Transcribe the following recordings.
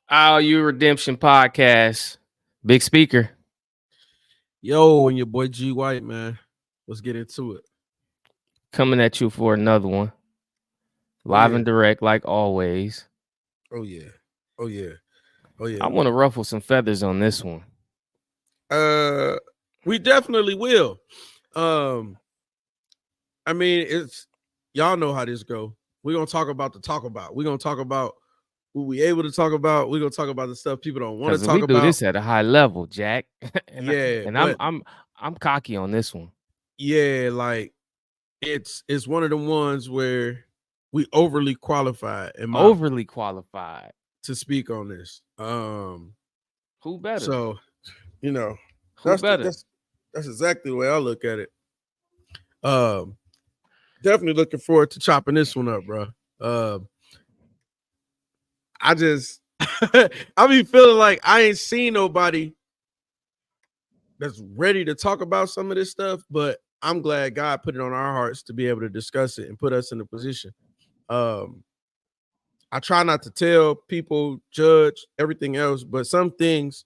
All You Redemption Podcast. Big speaker Yo, and your boy G White, man. Let's get into it. coming at you for another one. Oh Live yeah. and direct, like always. Oh yeah. Oh yeah. Oh I yeah. want to ruffle some feathers on this one. Uh we definitely will. Um, I mean, it's y'all know how this go. We're gonna talk about the talk about. We're gonna talk about what we able to talk about. We're gonna talk about the stuff people don't want Because to we talk do about. this at a high level, Jack. and I, Yeah, and I'm but I'm I'm cocky on this one. yeah, like it's one of the ones where we overly qualified in my Overly qualified. to speak on this. Who better? So you know, Who that's the, better? that's exactly the way I look at it. Um, Definitely looking forward to chopping this one up, bro. I just I be feeling like I ain't seen nobody that's ready to talk about some of this stuff, but I'm glad God put it on our hearts to be able to discuss it and put us in a position. Um, I try not to tell people, judge everything else, but some things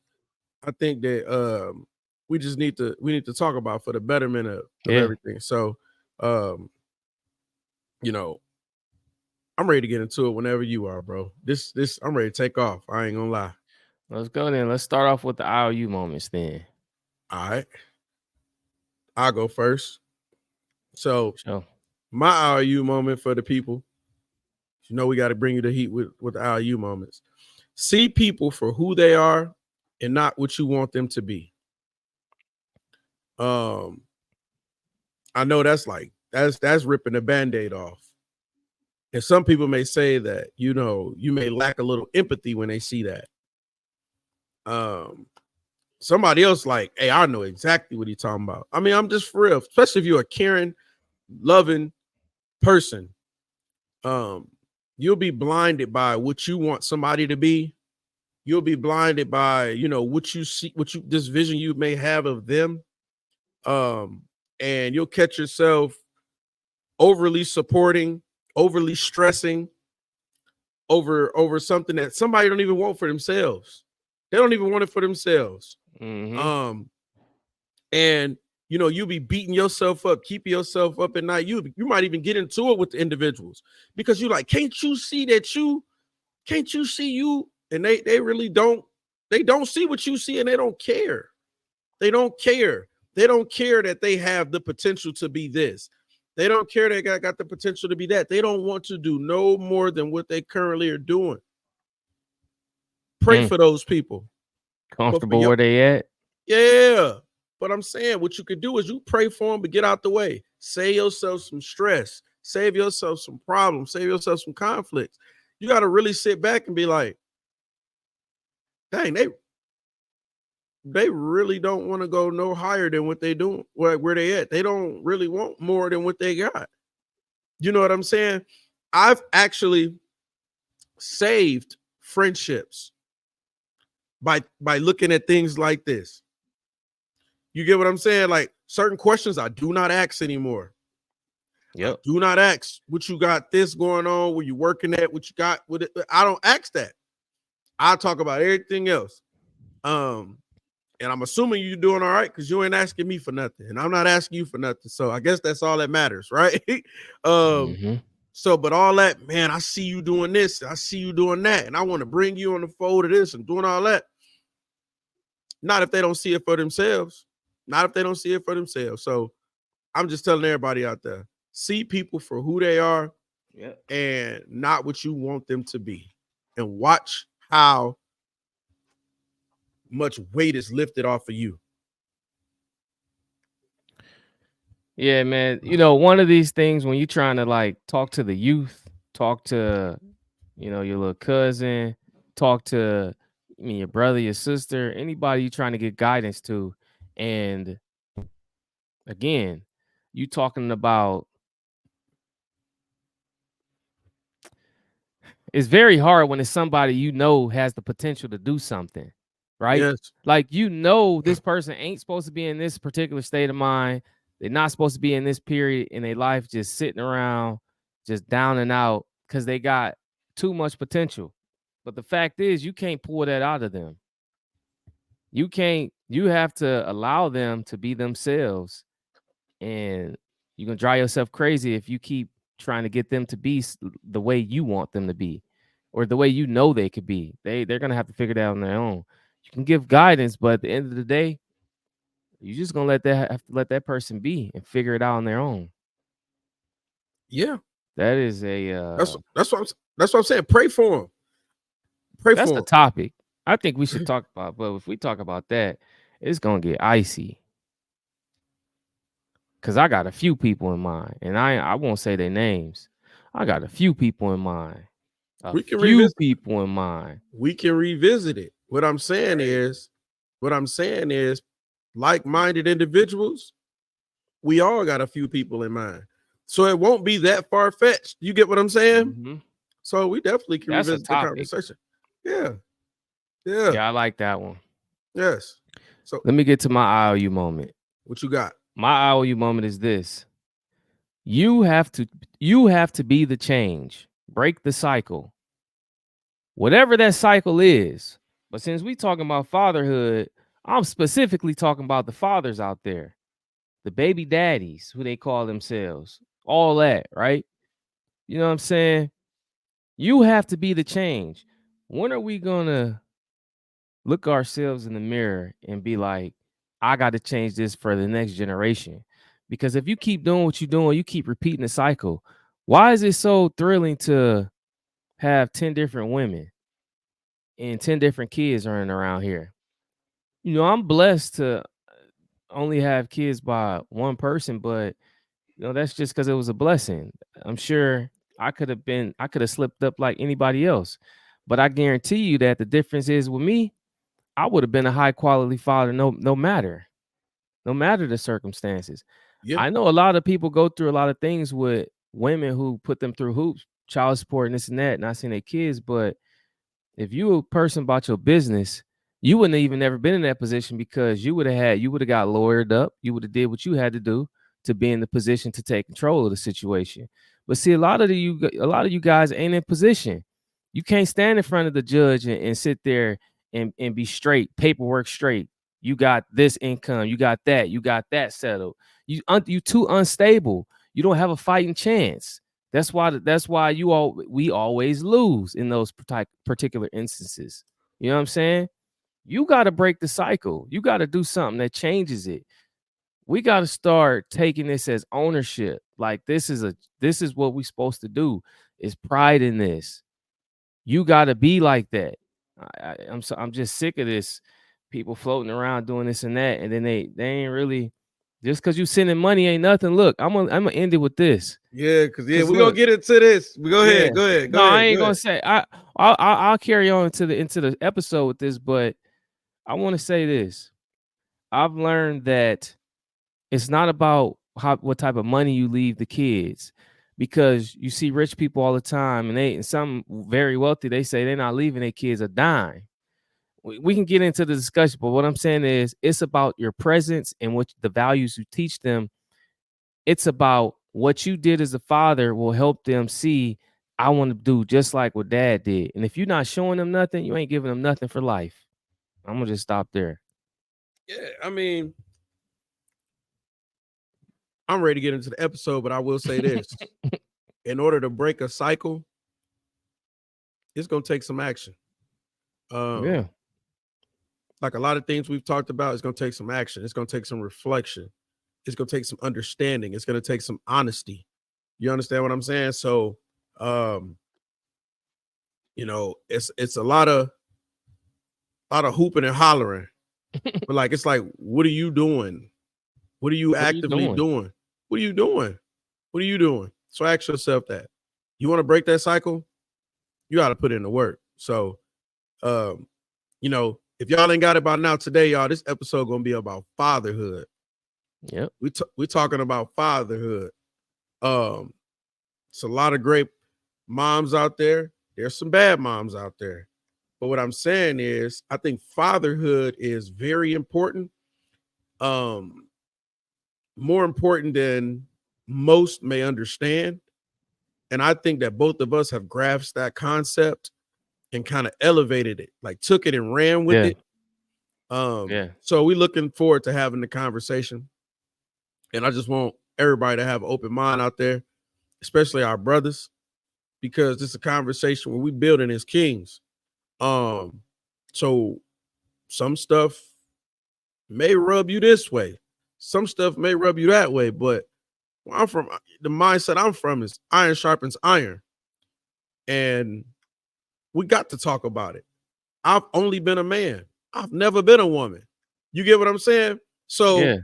I think that we need to talk about for the betterment of Yeah, everything. So um, you know, I'm ready to get into it whenever you are, bro. This I'm ready to take off. I ain't gonna lie. let's go then. Let's start off with the IOU moments then. All right, I'll go first. So So, my IOU moment for the people. You know we got to bring you the heat with the IOU moments. See people for who they are and not what you want them to be. Um, I know that's like that's ripping the band-aid off. And some people may say that, you may lack a little empathy when they see that. Um, Somebody else like, hey, I know exactly what he's talking about. I mean, I'm just for real, especially if you're a caring, loving person. Um, you'll be blinded by what you want somebody to be. You'll be blinded by, what you see, this vision you may have of them. Um, and you'll catch yourself overly supporting, overly stressing over something that somebody don't even want for themselves. They don't even want it for themselves. mm-hmm. Um, and you'll be beating yourself up, keeping yourself up at night. You might even get into it with the individuals because you're like, can't you see that can't you see you? And they really don't. They don't see what you see, and they don't care. They don't care. They don't care that they have the potential to be this. They don't care they got the potential to be that. They don't want to do no more than what they currently are doing. Pray Mm. for those people. But for Comfortable your where they at? Yeah. But I'm saying what you could do is you pray for them, but get out the way. Save yourself some stress. Save yourself some problems. Save yourself some conflicts. You got to really sit back and be like, dang, they really don't want to go no higher than what they doing, where they at. They don't really want more than what they got. You know what I'm saying? I've actually saved friendships by looking at things like this. You get what I'm saying? Like certain questions I do not ask anymore. I Yep. do not ask what you got this going on, where you working at, what you got with it. I don't ask that. I talk about everything else. Um, and I'm assuming you're doing all right because you ain't asking me for nothing, and I'm not asking you for nothing. So I guess that's all that matters, right? um, Mm-hmm. so, but all that, man, I see you doing this, I see you doing that, and I want to bring you on the fold of this and doing all that. Not if they don't see it for themselves. Not if they don't see it for themselves. So I'm just telling everybody out there, see people for who they are Yep. and not what you want them to be. And watch how much weight is lifted off of you. Yeah, man. One of these things when you're trying to like talk to the youth, talk to, your little cousin, talk to your brother, your sister, anybody you're trying to get guidance to. And again, you talking about it's very hard when it's somebody has the potential to do something, right? Yes. Like this person ain't supposed to be in this particular state of mind. They're not supposed to be in this period in their life just sitting around, just down and out because they got too much potential. But the fact is, you can't pull that out of them. You have to allow them to be themselves. And you're going to drive yourself crazy if you keep trying to get them to be the way you want them to be or the way you know they could be. They're going to have to figure it out on their own. You can give guidance, but at the end of the day, you're just going to have to let that person be and figure it out on their own. Yeah. That is a that's what I'm saying. Pray for them. Pray that's for the them. topic I think we should talk about. But if we talk about that, it's going to get icy. Cause I got a few people in mind, and I won't say their names. I got a few people in mind. A We can few revisit. people in mind. We can revisit it. What I'm saying is, like-minded individuals, we all got a few people in mind. So it won't be that far-fetched. You get what I'm saying? Mhm. So we definitely can That's a revisit the topic. conversation. Yeah. Yeah. Yeah, I like that one. Yes. So Let me get to my IOU moment. what you got? My IOU moment is this. You have to be the change. Break the cycle. Whatever that cycle is. But since we talking about fatherhood, I'm specifically talking about the fathers out there. The baby daddies, who they call themselves. All that, right? You know what I'm saying? You have to be the change. When are we gonna look ourselves in the mirror and be like, I got to change this for the next generation? Because if you keep doing what you're doing, you keep repeating the cycle. Why is it so thrilling to have 10 different women and 10 different kids running around here? You know, I'm blessed to only have kids by one person, but that's just because it was a blessing. I'm sure I could have slipped up like anybody else. But I guarantee you that the difference is with me, I would have been a high quality father no matter the circumstances. Yeah. I know a lot of people go through a lot of things with women who put them through hoops, child support and this and that, not seeing their kids, but if you a person about your business, you wouldn't have even never been in that position because you would have got lawyered up. You would have did what you had to do to be in the position to take control of the situation. But see, a lot of you guys ain't in position. You can't stand in front of the judge and sit there and be straight, paperwork straight. You got this income, you got that settled. You too unstable. You don't have a fighting chance. That's why we always lose in those particular instances. You know what I'm saying? You got to break the cycle. You got to do something that changes it. We got to start taking this as ownership. Like this is what we're supposed to do. Is pride in this. You got to be like that. I'm just sick of this. People floating around doing this and that, and then they ain't really just because you sending money ain't nothing. Look, I'm gonna end it with this. Yeah, because Cause we're gonna look, get into this. Go yeah. ahead, go ahead, go No, I ahead, go ain't gonna ahead. say. I'll carry on into the episode with this, but I want to say this. I've learned that it's not about what type of money you leave the kids, because you see rich people all the time, and some very wealthy, they say they're not leaving their kids a dime. We can get into the discussion, but what I'm saying is it's about your presence and what the values you teach them. It's about what you did as a father will help them see, I want to do just like what dad did. And if you're not showing them nothing, you ain't giving them nothing for life. I'm gonna just stop there. Yeah, I mean, I'm ready to get into the episode, but I will say this. In order to break a cycle, it's gonna take some action. Yeah. Um, like a lot of things we've talked about, it's gonna take some action. It's gonna take some reflection. It's gonna take some understanding. It's gonna take some honesty. You understand what I'm saying? So, um, it's a lot of hooping and hollering, but like it's like, what are you doing? What are you What are you actively doing? doing? What are you doing? What are you doing? So ask yourself that. You want to break that cycle? You got to put in the work. So, um, if y'all ain't got it by now today, y'all, this episode gonna be about fatherhood. Yep. We're talking about fatherhood. Um, it's a lot of great moms out there. There's some bad moms out there. But what I'm saying is, I think fatherhood is very important. Um, More important than most may understand. And I think that both of us have grasped that concept. and kind of elevated it, like took it and ran with Yeah. it. Yeah. So we looking forward to having the conversation. And I just want everybody to have an open mind out there, especially our brothers, because this is a conversation where we building as kings. Um, so some stuff may rub you this way, some stuff may rub you that way, but where I'm from, the mindset I'm from is iron sharpens iron, and we got to talk about it. I've only been a man. I've never been a woman. You get what I'm saying? So Yeah.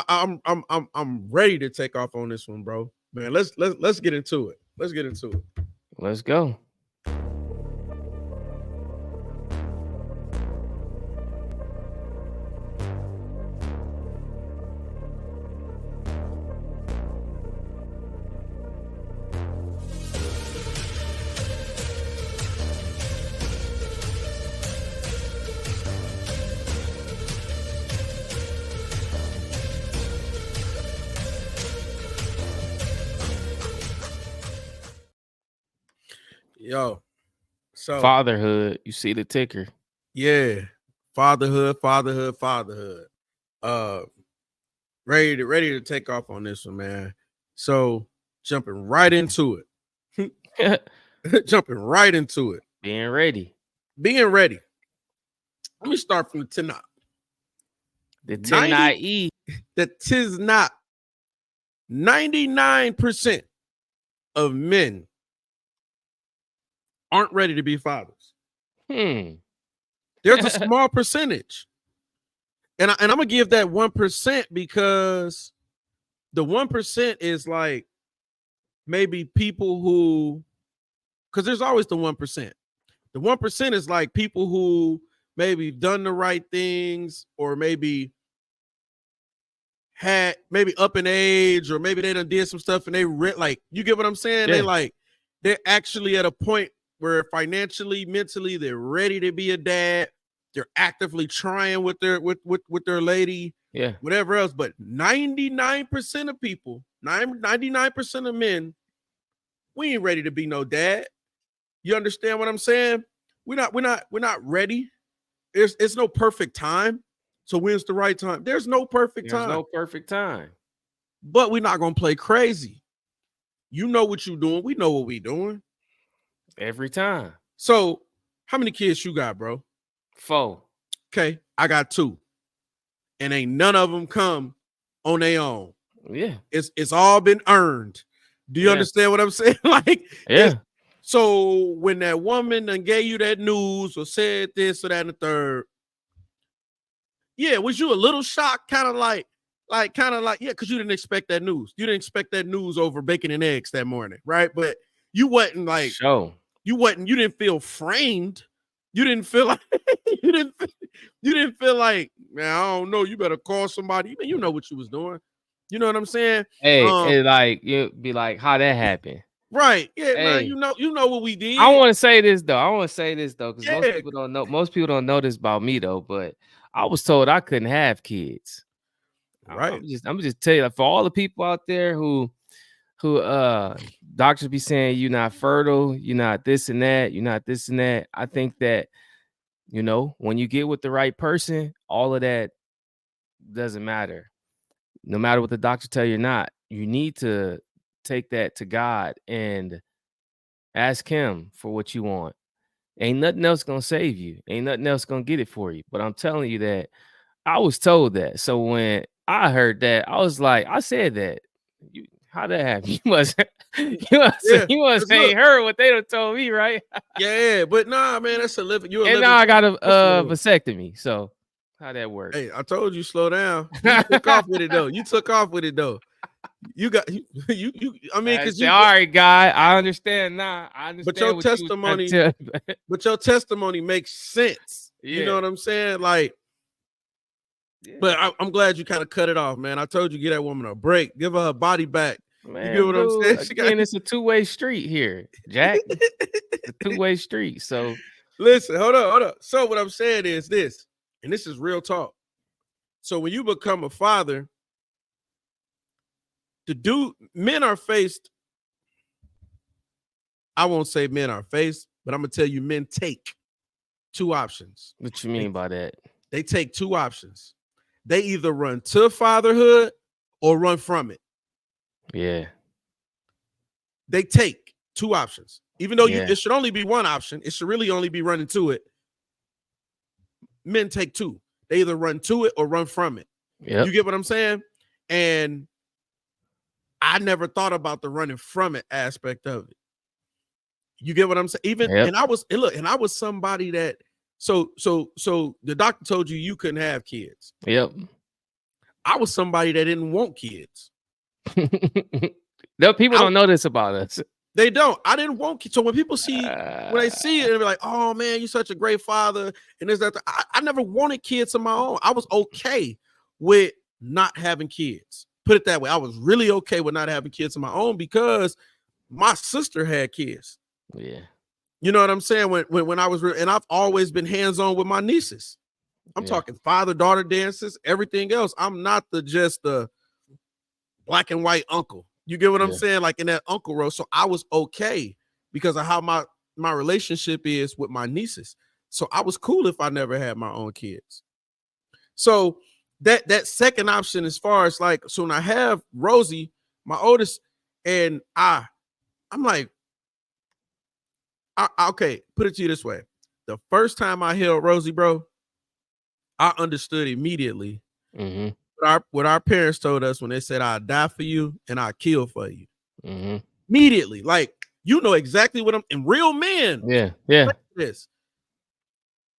I'm ready to take off on this one, bro. Man, let's get into it. Let's get into it. Let's go. Yo, so Fatherhood. You see the ticker. yeah, fatherhood, fatherhood, fatherhood. Uh, ready to take off on this one, man. So jumping right into it, jumping right into it, Being ready. being ready. Let me start from the Tanakh. The 90 10 the tis not 99% of men aren't ready to be fathers. Hmm. There's a small percentage. And I'm gonna give that 1% because the 1% is like maybe people who, because there's always the 1%. The 1% is like people who maybe done the right things, or maybe had maybe up in age, or maybe they done did some stuff and they like, you get what I'm saying? They Yeah. like, they're actually at a point where financially, mentally, they're ready to be a dad. They're actively trying with their lady, Yeah. whatever else. But 99% of people, 99% of men, we ain't ready to be no dad. You understand what I'm saying? We're not ready. It's no perfect time. So when's the right time? There's no perfect There's time. no perfect time. But we're not gonna play crazy. You know what you're doing. We know what we're doing. Every time. So how many kids you got, bro? 4. Okay, I got 2. And ain't none of them come on their own. Yeah. It's all been earned. Do you Yeah. understand what I'm saying? Like, it's Yeah. so when that woman done gave you that news or said this or that and the third, yeah, was you a little shocked? Yeah, because you didn't expect that news. You didn't expect that news over bacon and eggs that morning, right? But you wasn't like, Show. you didn't feel framed. You didn't feel like you didn't you didn't feel like, man, I don't know, you better call somebody. You know what you was doing. You know what I'm saying? Hey, like you be like, how that happened? Right. Yeah, man, Hey, you know what we I did. want to say this though. I want to say this though, because most Yeah, people don't know. Most people don't know this about me though. But I was told I couldn't have kids. right. I'm just tell you, like, for all the people out there who doctors be saying you're not fertile, you're not this and that, you're not this and that. I think that, when you get with the right person, all of that doesn't matter. No matter what the doctor tell you or not, you need to take that to God and ask him for what you want. Ain't nothing else gonna save you. Ain't nothing else gonna get it for you. But I'm telling you that I was told that. So when I heard that, I was like, I said that. How that happen? Yeah. You must Because look, ain't heard what they done told me, right? yeah, but nah, man, that's a living. You're a And now living I got a testimony. vasectomy. So how that work? Hey, I told you, slow down. You took off with it though. You took off with it though. You got you. I mean, I because say, all right, guy, I understand now. I but your understand what you was trying to testimony, tell me. but your testimony makes sense. You know Yeah. what I'm saying? Like, Yeah. but I'm glad you kind of cut it off, man. I told you, get that woman a break, give her body back. You get Man, what I'm dude, saying? She got. again, it's a two-way street here, Jack. It's a two-way street. So Listen, hold up. So what I'm saying is this, and this is real talk. So when you become a father, men are faced I won't say men are faced, but I'm gonna tell you men take two options. What you They mean by that? they take two options. They either run to fatherhood or run from it. Yeah. They take two options. Even though Yeah. it should only be one option, it should really only be running to it. Men take two. They either run to it or run from it. You Yep. get what I'm saying? And I never thought about the running from it aspect of it. You get what I'm saying? Even Yep. and I was somebody that so the doctor told you you couldn't have kids. Yep. I was somebody that didn't want kids. No, people I don't know this about us. They don't. I didn't want kids. So when they Uh, see it, they're like, "Oh man, you're such a great father," and there's that. I never wanted kids of my own. I was okay with not having kids. Put it that way. I was really okay with not having kids of my own because my sister had kids. yeah. You know what I'm saying? When I was and I've always been hands on with my nieces. I'm Yeah. talking father daughter dances, everything else. I'm not just the black and white uncle. You get what I'm Yeah. saying? Like in that uncle role. So I was okay because of how my relationship is with my nieces. So I was cool if I never had my own kids. So that second option, as far as like, so when I have Rosie, my oldest, and I'm like, okay, put it to you this way. The first time I held Rosie, bro, I understood immediately Mm-hmm. what our parents told us when they said, "I'll die for you and I'll kill for you." Mm-hmm. Immediately, like you know exactly what I'm. And real men, Yeah. Yeah. this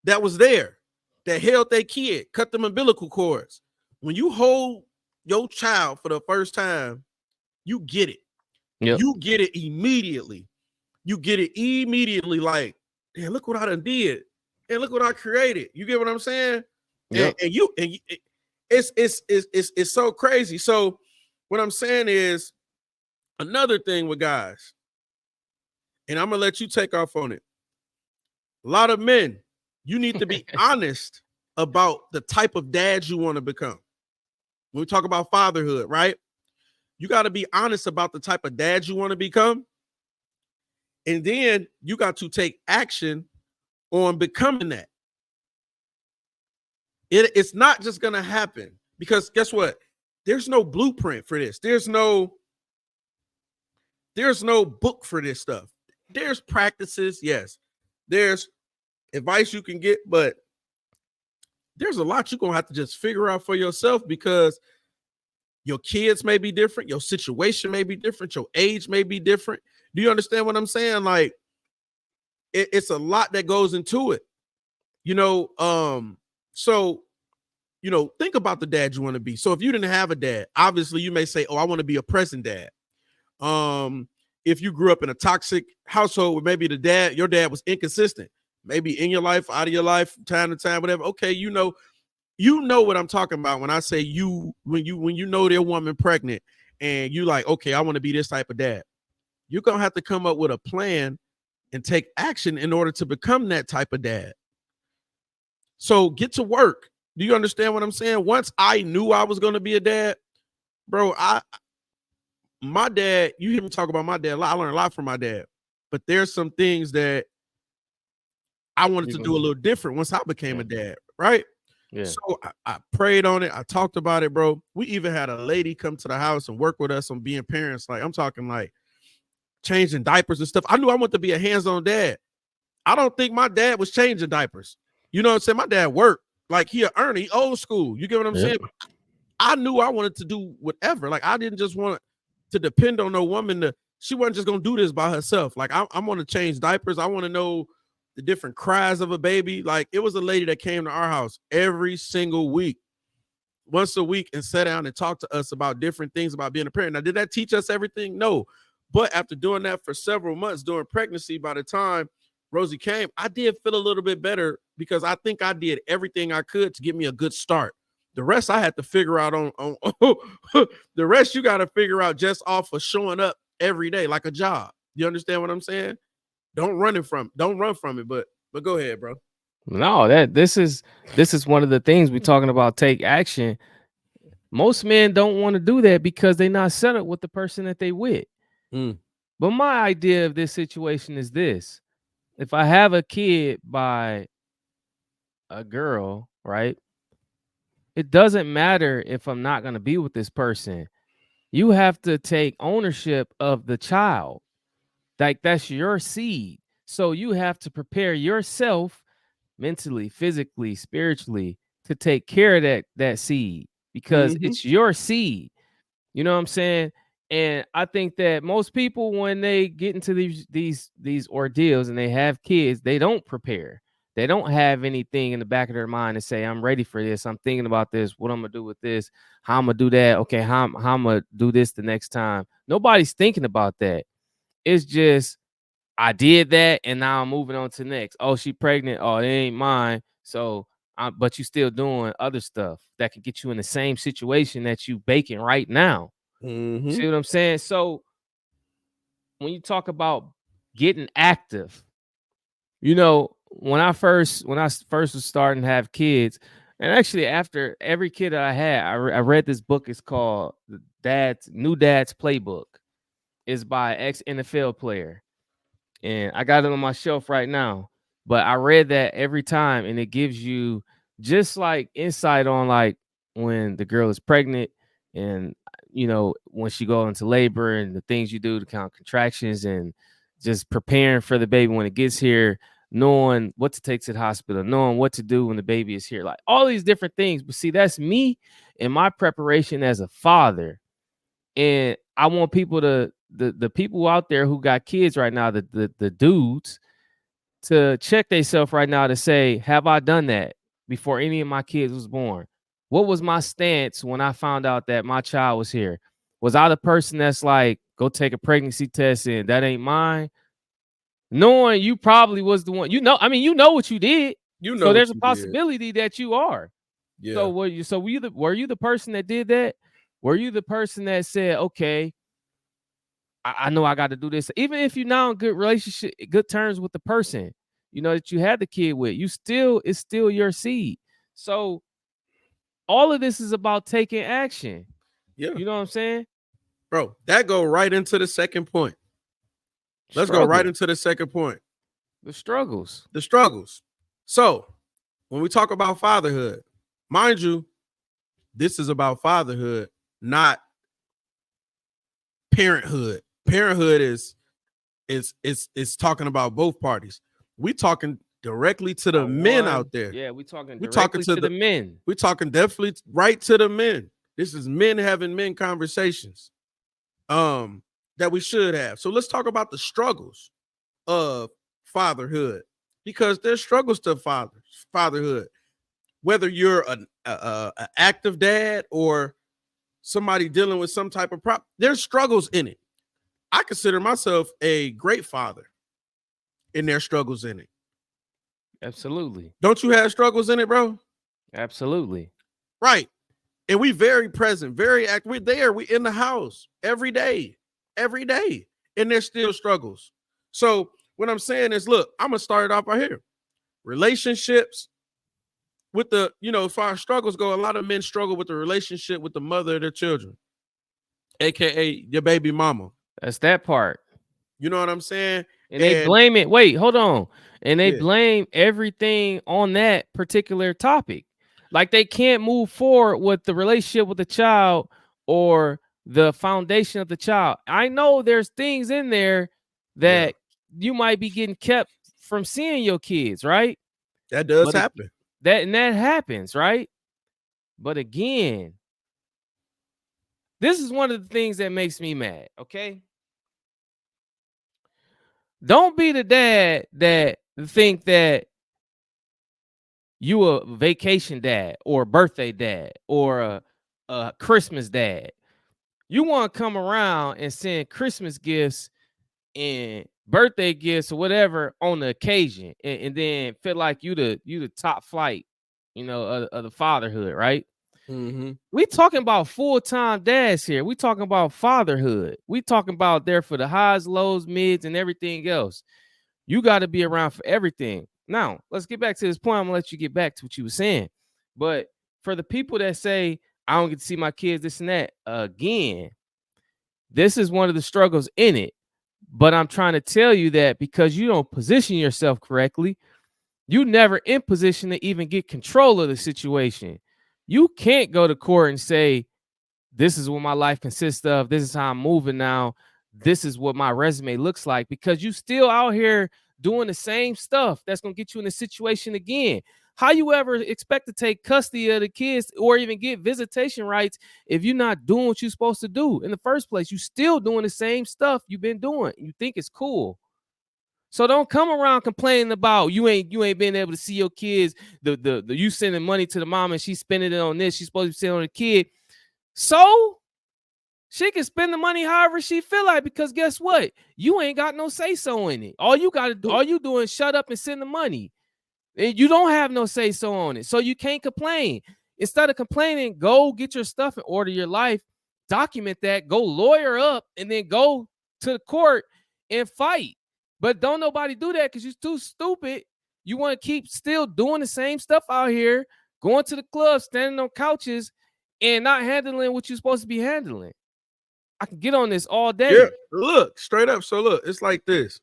that was there, that held their kid, cut them umbilical cords. When you hold your child for the first time, you get it. Yep. You get it immediately. You get it immediately. Like, hey, look what I done did, and look what I created. You get what I'm saying? And, Yep. and you and you, it's so crazy. So what I'm saying is another thing with guys, and I'm gonna let you take off on it. A lot of men, you need to be honest about the type of dads you want to become. When we talk about fatherhood, right? You got to be honest about the type of dad you want to become. And then you got to take action on becoming that. It's not just going to happen because guess what? There's no blueprint for this. There's no book for this stuff. There's practices, yes. There's advice you can get, but there's a lot you're going to have to just figure out for yourself because your kids may be different, your situation may be different, your age may be different. Do you understand what I'm saying? Like it's a lot that goes into it. You know, so think about the dad you want to be. So if you didn't have a dad, obviously you may say, "Oh, I want to be a present dad." If you grew up in a toxic household where maybe your dad was inconsistent, maybe in your life, out of your life, time to time, whatever. Okay, you know what I'm talking about when I say when you know their woman pregnant and you like, okay, I want to be this type of dad. You're gonna have to come up with a plan and take action in order to become that type of dad. So get to work. Do you understand what I'm saying? Once I knew I was gonna be a dad, bro, my dad, you hear me talk about my dad a lot. I learned a lot from my dad. But there's some things that I wanted to do a little different once I became Yeah. a dad, right? Yeah. So I prayed on it. I talked about it, bro. We even had a lady come to the house and work with us on being parents. Like I'm talking like changing diapers and stuff. I knew I wanted to be a hands-on dad. I don't think my dad was changing diapers. You know what I'm saying? My dad worked. Like he Ernie, old school. You get what I'm Yep. saying? I knew I wanted to do whatever. Like I didn't just want to depend on no woman she wasn't just gonna do this by herself. Like I want to change diapers. I want to know the different cries of a baby. Like it was a lady that came to our house every single week, once a week, and sat down and talked to us about different things about being a parent. Now, did that teach us everything? No. But after doing that for several months during pregnancy, by the time Rosie came, I did feel a little bit better because I think I did everything I could to give me a good start. The rest I had to figure out on the rest you got to figure out just off of showing up every day like a job. You understand what I'm saying? Don't run from it, but go ahead, bro. No, this is one of the things we're talking about. Take action. Most men don't want to do that because they're not set up with the person that they with. Mm. But my idea of this situation is this: if I have a kid by a girl, right? It doesn't matter if I'm not going to be with this person. You have to take ownership of the child. Like that's your seed. So you have to prepare yourself mentally, physically, spiritually to take care of that seed because Mm-hmm. it's your seed. You know what I'm saying? And I think that most people when they get into these ordeals and they have kids, they don't prepare. They don't have anything in the back of their mind to say, I'm ready for this. I'm thinking about this, what I'm gonna do with this, how I'm gonna do that. Okay, how I'm gonna do this the next time. Nobody's thinking about that. It's just I did that and now I'm moving on to the next. Oh, she pregnant. Oh, it ain't mine. So but you still doing other stuff that can get you in the same situation that you baking right now. Mm-hmm. See what I'm saying? So when you talk about getting active, when I first was starting to have kids, and actually after every kid that I had, I read this book. It's called the Dad's New Dad's Playbook. It's by ex NFL player, and I got it on my shelf right now. But I read that every time, and it gives you just like insight on like when the girl is pregnant, and when she go into labor, and the things you do to count contractions, and just preparing for the baby when it gets here, knowing what to take to the hospital, knowing what to do when the baby is here, like all these different things. But see, that's me and my preparation as a father, and I want people to the people out there who got kids right now, the dudes, to check themselves right now to say, have I done that before any of my kids was born? What was my stance when I found out that my child was here? Was I the person that's like, go take a pregnancy test and that ain't mine? Knowing you probably was the one, you know what you did. You So know there's what a you did. possibility that you are. Yeah. So were you the person that did that? Were you the person that said, okay, I know I got to do this. Even if you're now in good relationship, good terms with the person, that you had the kid with, it's still your seed. So all of this is about taking action. Yeah. You know what I'm saying? Bro, that go right into the second point. Let's go right Struggle, into the second point. the struggles. The struggles. So when we talk about fatherhood, mind you, this is about fatherhood, not parenthood. Parenthood is talking about both parties. We talking directly to the About men one, out there. yeah, we talking We talking directly to to the the men. we talking definitely right to the men. This is men having men conversations. That we should have. So let's talk about the struggles of fatherhood, because there's struggles to fatherhood. Whether you're an active dad or somebody dealing with some type of problem, there's struggles in it. I consider myself a great father, and there's struggles in it. Absolutely, Don't you have struggles in it, bro? absolutely, Right. And we very present, very active. We're there. We in the house every day, and there's still struggles. So what I'm saying is, look, I'm gonna start it off right here. Relationships with as far as struggles go, a lot of men struggle with the relationship with the mother of their children, aka your baby mama. that's that part. You know what I'm saying? And they And blame it. Wait, hold on. And they yeah, blame everything on that particular topic. Like they can't move forward with the relationship with the child or the foundation of the child. I know there's things in there yeah, that you might be getting kept from seeing your kids, right? that does But happen. that happens, right? But again, this is one of the things that makes me mad, okay? Don't be the dad that think that you a vacation dad or a birthday dad or a Christmas dad. You want to come around and send Christmas gifts and birthday gifts or whatever on the occasion, and then feel like you the top flight, of the fatherhood, right? Mm-hmm. We talking about full-time dads here. We talking about fatherhood. We talking about there for the highs, lows, mids, and everything else. You got to be around for everything. Now, let's get back to this point. I'm gonna let you get back to what you were saying. But for the people that say, I don't get to see my kids, this and that, again, this is one of the struggles in it. But I'm trying to tell you that because you don't position yourself correctly, you never in position to even get control of the situation. You can't go to court and say, this is what my life consists of. This is how I'm moving now. This is what my resume looks like, because you still out here doing the same stuff that's going to get you in a situation again. How you ever expect to take custody of the kids or even get visitation rights if you're not doing what you're supposed to do in the first place? You still doing the same stuff you've been doing. You think it's cool. So don't come around complaining about you ain't been able to see your kids. The you sending money to the mom and she's spending it on this. She's supposed to be spending on the kid. So she can spend the money however she feel like, because guess what? You ain't got no say so in it. All you doing is shut up and send the money. And you don't have no say so on it. So you can't complain. Instead of complaining, go get your stuff in order, your life, document that, go lawyer up, and then go to the court and fight. But don't nobody do that because you're too stupid. You want to keep still doing the same stuff out here, going to the club, standing on couches, and not handling what you're supposed to be handling. I can get on this all day. Yeah, look, straight up. So look, it's like this.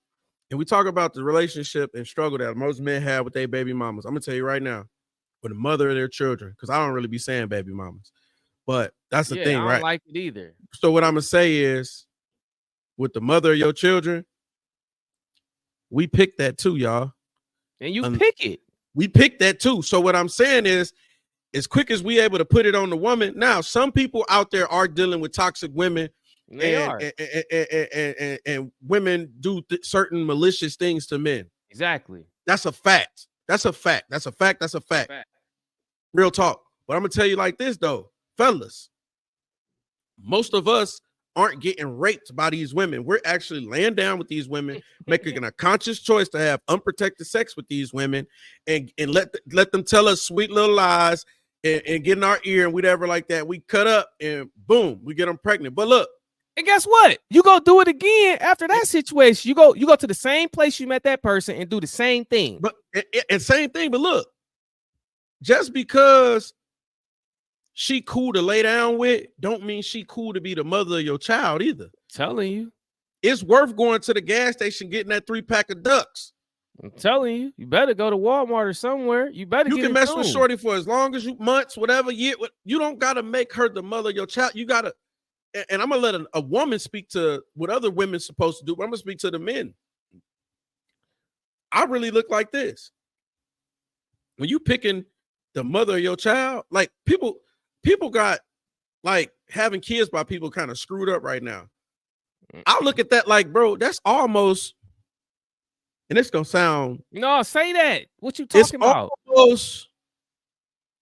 And we talk about the relationship and struggle that most men have with their baby mamas. I'm gonna tell you right now, with the mother of their children, because I don't really be saying baby mamas, but that's the thing, I don't right? like it either. So what I'm gonna say is, with the mother of your children, we picked that too, y'all. And you pick it. We picked that too. So what I'm saying is, as quick as we able to put it on the woman, now some people out there are dealing with toxic women. And women do certain malicious things to men. Exactly. That's a fact. That's a fact. That's a fact. That's a fact. Real talk. But I'm gonna tell you like this though, fellas. Most of us aren't getting raped by these women. We're actually laying down with these women, making a conscious choice to have unprotected sex with these women, and let them tell us sweet little lies and get in our ear and whatever like that. We cut up and boom, we get them pregnant. But look. And guess what? You go do it again after that situation. You go to the same place you met that person and do the same thing. But same thing. But look, just because she cool to lay down with, don't mean she cool to be the mother of your child either. I'm telling you, it's worth going to the gas station getting that 3-pack of ducks. I'm telling you, you better go to Walmart or somewhere. You can mess with shorty for as long as you months, whatever year. You don't gotta make her the mother of your child. You gotta. And I'm gonna let a woman speak to what other women's supposed to do, but I'm gonna speak to the men. I really look like this. When you picking the mother of your child, like people got like having kids by people kind of screwed up right now. I look at that like, bro, that's almost, and it's gonna sound. No, say that. What you talking about? Almost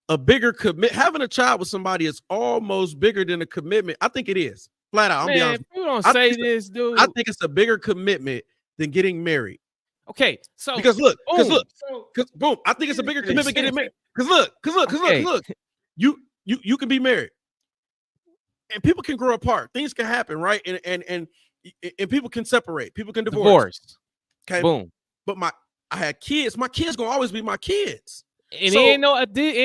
a bigger commitment. Having a child with somebody is almost bigger than a commitment. I think it is. Flat out. Man, I'll be honest. You don't say this, dude. I think it's a bigger commitment than getting married. Okay, so because boom, I think it's a bigger commitment getting married. Because look, you can be married, and people can grow apart. Things can happen, right? And people can separate. People can divorce. Okay, boom. But I had kids. My kids gonna always be my kids. And so, ain't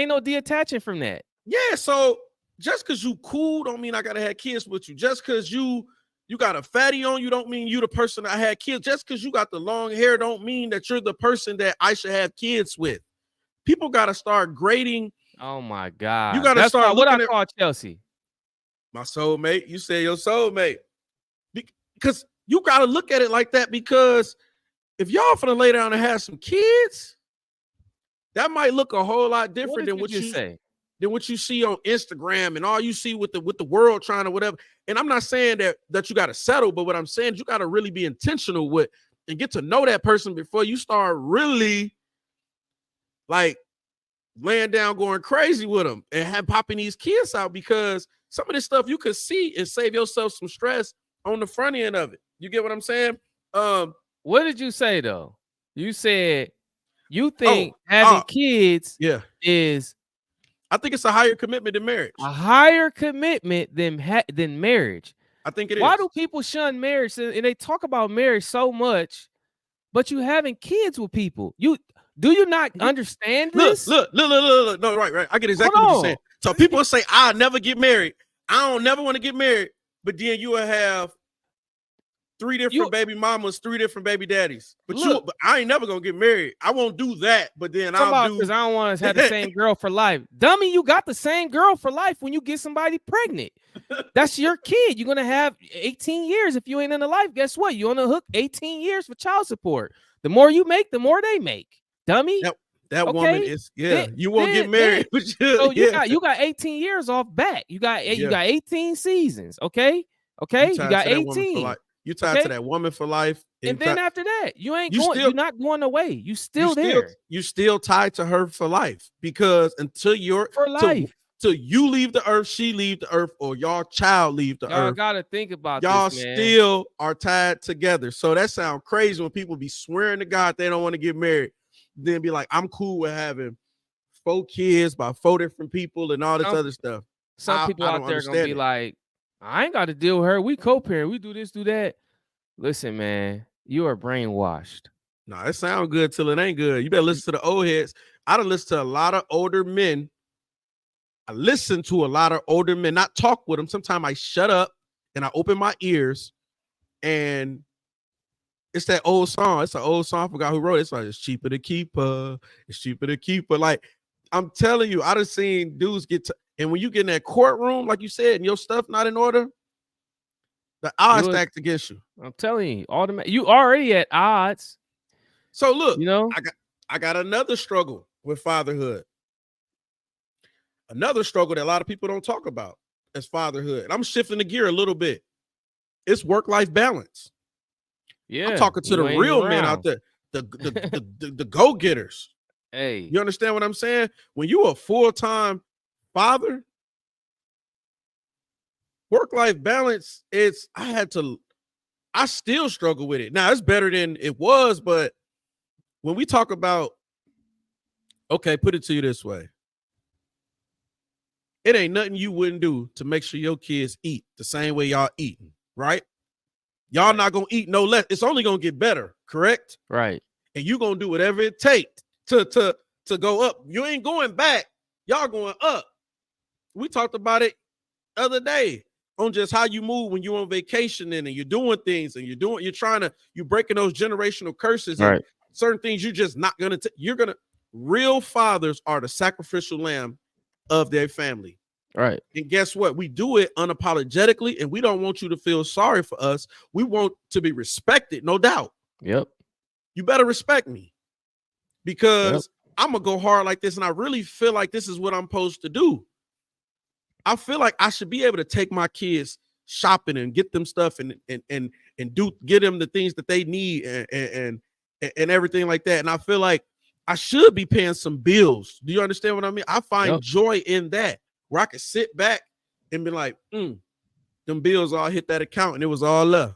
no detaching from that. Yeah, so just because you cool don't mean I gotta have kids with you. Just because you got a fatty on you don't mean you the person I had kids. Just because you got the long hair don't mean that you're the person that I should have kids with. People gotta start grading. Oh my God. You gotta start what I call Chelsea. My soulmate. You say your soulmate. Because you gotta look at it like that, because if y'all finna lay down and have some kids, that might look a whole lot different than what you see on Instagram and all you see with the world trying to whatever. And I'm not saying that you got to settle, but what I'm saying is you got to really be intentional with and get to know that person before you start really like laying down, going crazy with them and popping these kids out, because some of this stuff you could see and save yourself some stress on the front end of it. You get what I'm saying? What did you say though? You said you think having kids is, I think it's a higher commitment than marriage. A higher commitment than marriage. I think it is. Why do people shun marriage and they talk about marriage so much, but you having kids with people? Do you not understand this? Look. No, right. I get exactly what you're saying. So people say, I'll never get married. I don't never want to get married. But then you will have 3 You different baby mamas, 3 different baby daddies. But look, I ain't never gonna get married. I won't do that, but then talking I'll about because do. I don't want to have the same girl for life. Dummy, you got the same girl for life when you get somebody pregnant. That's your kid. You're gonna have 18 years if you ain't in the life. Guess what? You're on the hook 18 years for child support. The more you make, the more they make. Dummy. That woman Okay. is Then, you won't get then, married, but so yeah, you got 18 years off back. You got yeah. 18 seasons. Okay. You Okay. You tied got to that woman for 18. life. You tied to Okay. that woman for life, And and then after that, you you're still not going away. You you still still there you still tied to her for life, because until you're for life. till you leave the earth, she leave the earth, or your child leave the Y'all earth, gotta think about y'all this, man. still are tied together. So that sounds crazy when people be swearing to God they don't want to get married, then be like, I'm cool with having 4 kids by 4 different people and all this Some other stuff. some people I out don't there are gonna be understand it. like, I ain't got to deal with her. We co-parent. We do this, do that. Listen, man, you are brainwashed. No, it sounds good till it ain't good. You better listen to the old heads. I done listen to a lot of older men. I listen to a lot of older men, not talk with them. Sometimes I shut up and I open my ears, and it's that old song. It's an old song. I forgot who wrote it. It's like, it's cheaper to keep her. It's cheaper to keep her. Like, I'm telling you, I done seen dudes and when you get in that courtroom, like you said, and your stuff not in order, the odds You, stacked against you. I'm telling you, you already at odds. So look, You know, I got another struggle with fatherhood. Another struggle that a lot of people don't talk about is fatherhood. And I'm shifting the gear a little bit. It's work-life balance. I'm yeah, talking to the you ain't real men out around. there, the go-getters. Hey, You understand what I'm saying? When you a full-time father, work-life balance, I still struggle with it. Now it's better than it was, but when we talk about, okay, put it to you this way. It ain't nothing you wouldn't do to make sure your kids eat the same way y'all eating, right? Y'all right, not gonna eat no less. It's only gonna get better, correct? right, And you gonna do whatever it takes to go up. You ain't going back. Y'all going up. We talked about it other day on just how you move when you're on vacation and you're doing things and you're breaking those generational curses and right, certain things you're just not gonna real fathers are the sacrificial lamb of their family. right. And guess what? We do it unapologetically, and we don't want you to feel sorry for us. We want to be respected, no doubt. Yep, You better respect me, yep, because I'm gonna go hard like this, and I really feel like this is what I'm supposed to do. I feel like I should be able to take my kids shopping and get them stuff and get them the things that they need and everything like that. And I feel like I should be paying some bills. Do you understand what I mean? I find yep, joy in that, where I can sit back and be like, them bills all hit that account and it was all there.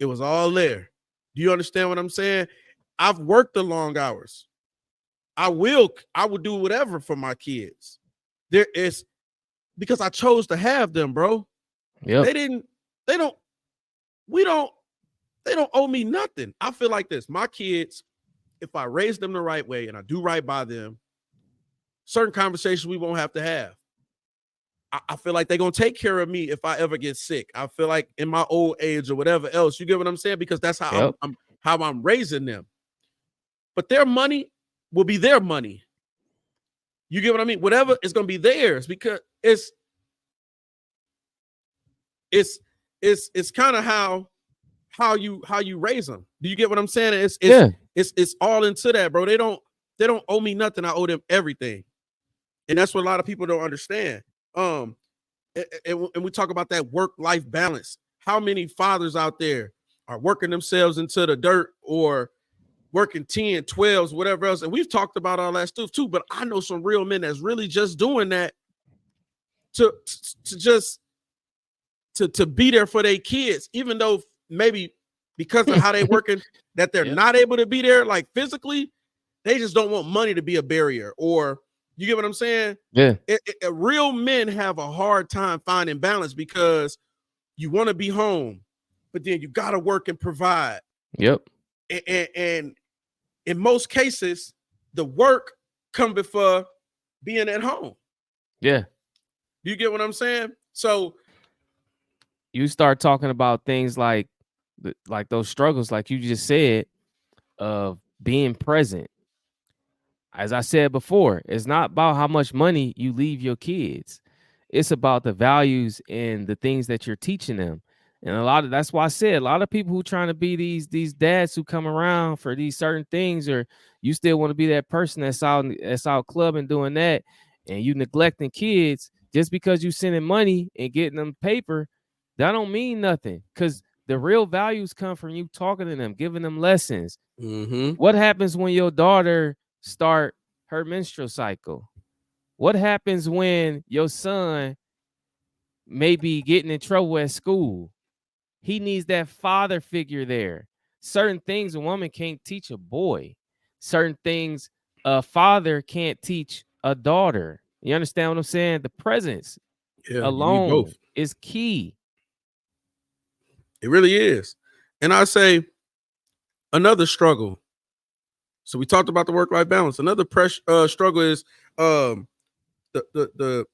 It was all there. Do you understand what I'm saying? I've worked the long hours. I will do whatever for my kids. There is, because I chose to have them, bro. yep, They didn't, they don't, we don't, they don't owe me nothing. I feel like this. My kids, if I raise them the right way and I do right by them, certain conversations we won't have to have. I feel like they're gonna take care of me if I ever get sick. I feel like in my old age or whatever else. You get what I'm saying? Because that's how yep. I'm raising them. But their money will be their money. You get what I mean? Whatever is gonna be theirs, because it's it's kind of how you raise them. Do you get what I'm saying? Yeah, It's all into that, bro. They don't owe me nothing. I owe them everything, and that's what a lot of people don't understand. Um, and we talk about that work-life balance. How many fathers out there are working themselves into the dirt or working 10, 12s, whatever else? And we've talked about all that stuff too, but I know some real men that's really just doing that to just to be there for their kids, even though maybe because of how they working that they're yep, not able to be there like physically, they just don't want money to be a barrier. Or you get what I'm saying? yeah, Real men have a hard time finding balance, because you want to be home, but then you got to work and provide. yep, And in most cases, the work come before being at home. yeah. Do you get what I'm saying? So You start talking about things like like those struggles, like you just said, of being present. As I said before, it's not about how much money you leave your kids. It's about the values and the things that you're teaching them. And a lot of that's why I said a lot of people who trying to be these dads who come around for these certain things, or you still want to be that person that's out clubbing doing that, and you neglecting kids just because you sending money and getting them paper, that don't mean nothing. Because the real values come from you talking to them, giving them lessons. Mm-hmm. What happens when your daughter start her menstrual cycle? What happens when your son may be getting in trouble at school? He needs that father figure there. Certain things a woman can't teach a boy. Certain things a father can't teach a daughter. You understand what I'm saying? The presence Yeah, you need both. alone is key. It really is. And I say another struggle. So we talked about the work-life balance. Another struggle is um, the the the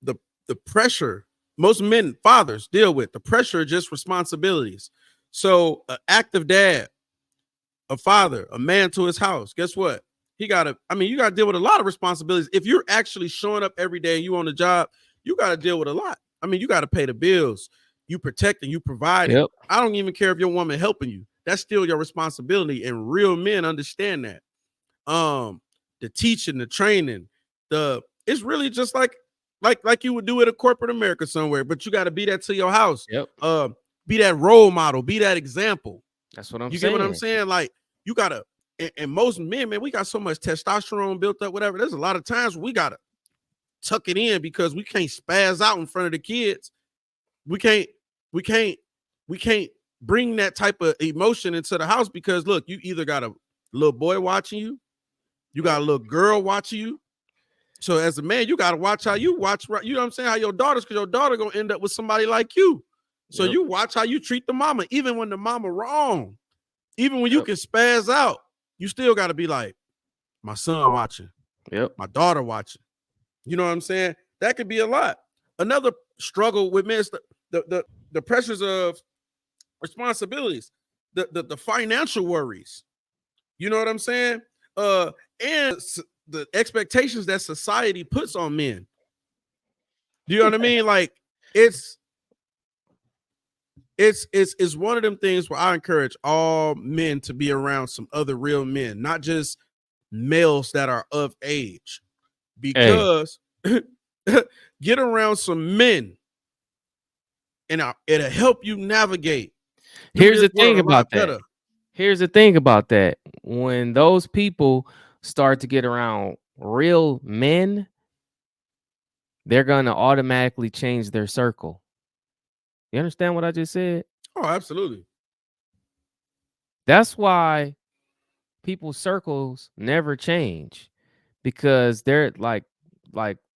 the the pressure most men fathers deal with. The pressure of just responsibilities. So an active dad, a father, a man to his house, guess what? You gotta deal with a lot of responsibilities. If you're actually showing up every day and you on the job, you gotta deal with a lot. I mean, you gotta pay the bills, you protecting, you providing. Yep. I don't even care if your woman helping you. That's still your responsibility. And real men understand that. um the teaching, the training, the it's really just like you would do at a corporate America somewhere, but you got to be that to your house. Yep. Be that role model, be that example. That's what I'm You get what I'm saying. saying? Like you gotta, and most men, man, we got so much testosterone built up, whatever. There's a lot of times we gotta tuck it in because we can't spaz out in front of the kids. We can't, we can't, we can't bring that type of emotion into the house because look, you either got a little boy watching you, you got a little girl watching you. So as a man, you got to watch how you watch. You know what I'm saying? How your daughters, because your daughter gonna end up with somebody like you. So Yep. you watch how you treat the mama, even when the mama wrong, even when you Yep. can spaz out, you still got to be like, my son watching, Yep. my daughter watching. You know what I'm saying? That could be a lot. Another struggle with men is the pressures of responsibilities, the financial worries. You know what I'm saying? And the expectations that society puts on men. Do you know what I mean? Like it's it's one of them things where I encourage all men to be around some other real men, not just males that are of age. Hey, Because get around some men and it'll help you navigate through here's this the thing world a about lot that. better. Here's the thing about that. When those people start to get around real men, they're going to automatically change their circle. You understand what I just said? Oh, absolutely. That's why people's circles never change, because they're like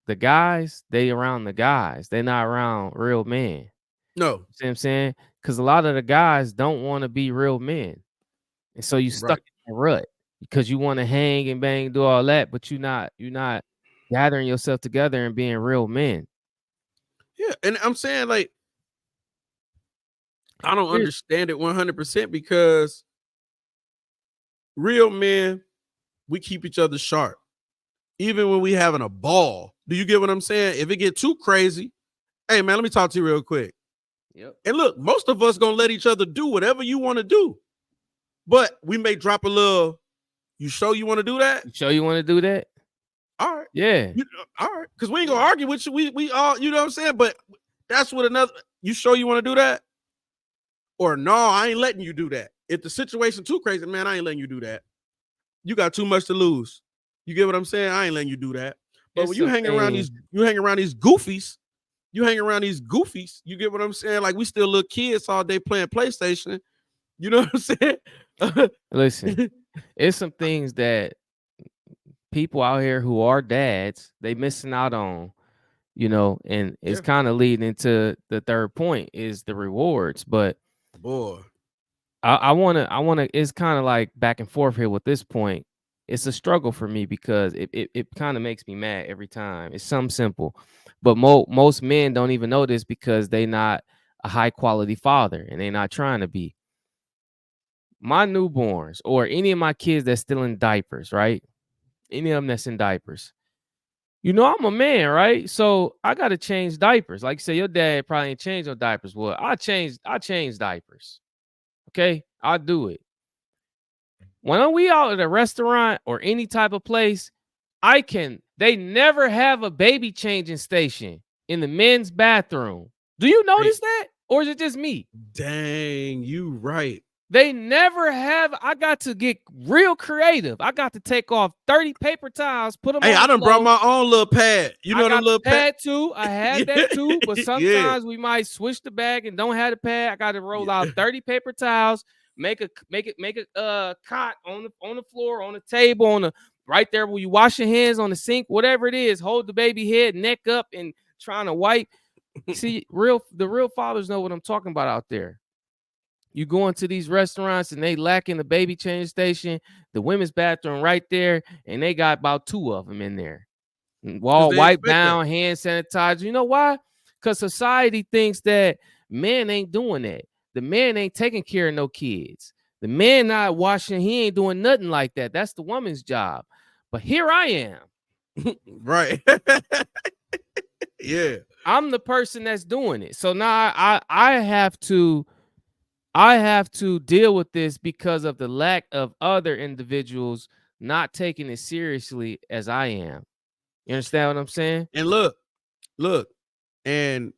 the guys, they around the guys. They're not around real men. No, See what I'm saying? Because a lot of the guys don't want to be real men. And so you stuck right. in a rut because you want to hang and bang, do all that, but you're not gathering yourself together and being real men. Yeah. And I'm saying, like, I don't Here- understand it 100% because real men, we keep each other sharp, even when we having a ball. Do you get what I'm saying? If it get too crazy, hey man, let me talk to you real quick. Yep. And look, most of us gonna let each other do whatever you want to do, but we may drop a little. You sure you want to do that? You sure you want to do that? All right, Yeah. all right, because we ain't gonna argue with you. We all, you know what I'm saying. But that's what another. You sure you want to do that? Or no, I ain't letting you do that. If the situation too crazy, man, I ain't letting you do that. You got too much to lose. You get what I'm saying? I ain't letting you do that. But It's when you some hang around things. these, you hang around these goofies. You hang around these goofies. You get what I'm saying? Like we still little kids all day playing PlayStation. You know what I'm Listen, saying? it's some things that people out here who are dads, they missing out on, and it's Yeah, kind of leading into the third point is the rewards. But boy. I wanna it's kind of like back and forth here with this point. It's a struggle for me because it kind of makes me mad every time. It's something simple. But most men don't even know this because they not a high quality father, and they're not trying to be. My newborns or any of my kids that's still in diapers, right? Any of them that's in diapers. I'm a man, right? So I gotta change diapers. Like you say, your dad probably ain't changed no diapers. Well, I change diapers. Okay, I'll do it. When we out at a restaurant or any type of place, they never have a baby changing station in the men's bathroom. Do you Hey, notice that? Or is it just me? dang, you right. They never have. I got to get real creative. I got to take off 30 paper towels, put them Hey, on I the done brought floor. my own little pad. You I know them got the little pad? pad too. I Yeah, have that too, but yeah. sometimes we might switch the bag and don't have the pad. I got to roll out 30 paper towels, make a cot on the floor, on the table, on the right there where you wash your hands on the sink, whatever it is. Hold the baby head, neck up, and trying to wipe. See, the real fathers know what I'm talking about out there. You go into these restaurants and they lacking the baby change station, the women's bathroom right there, and they got about 2 of them in there. Because Wall they wipe expect that. down, hand sanitizer. You know why? Because society thinks that men ain't doing that. The man ain't taking care of no kids. The man not washing, he ain't doing nothing like that. That's the woman's job. But here I am. Right. Yeah. I'm the person that's doing it. So now I have to deal with this because of the lack of other individuals not taking it seriously as I am. You understand what I'm saying? And look, and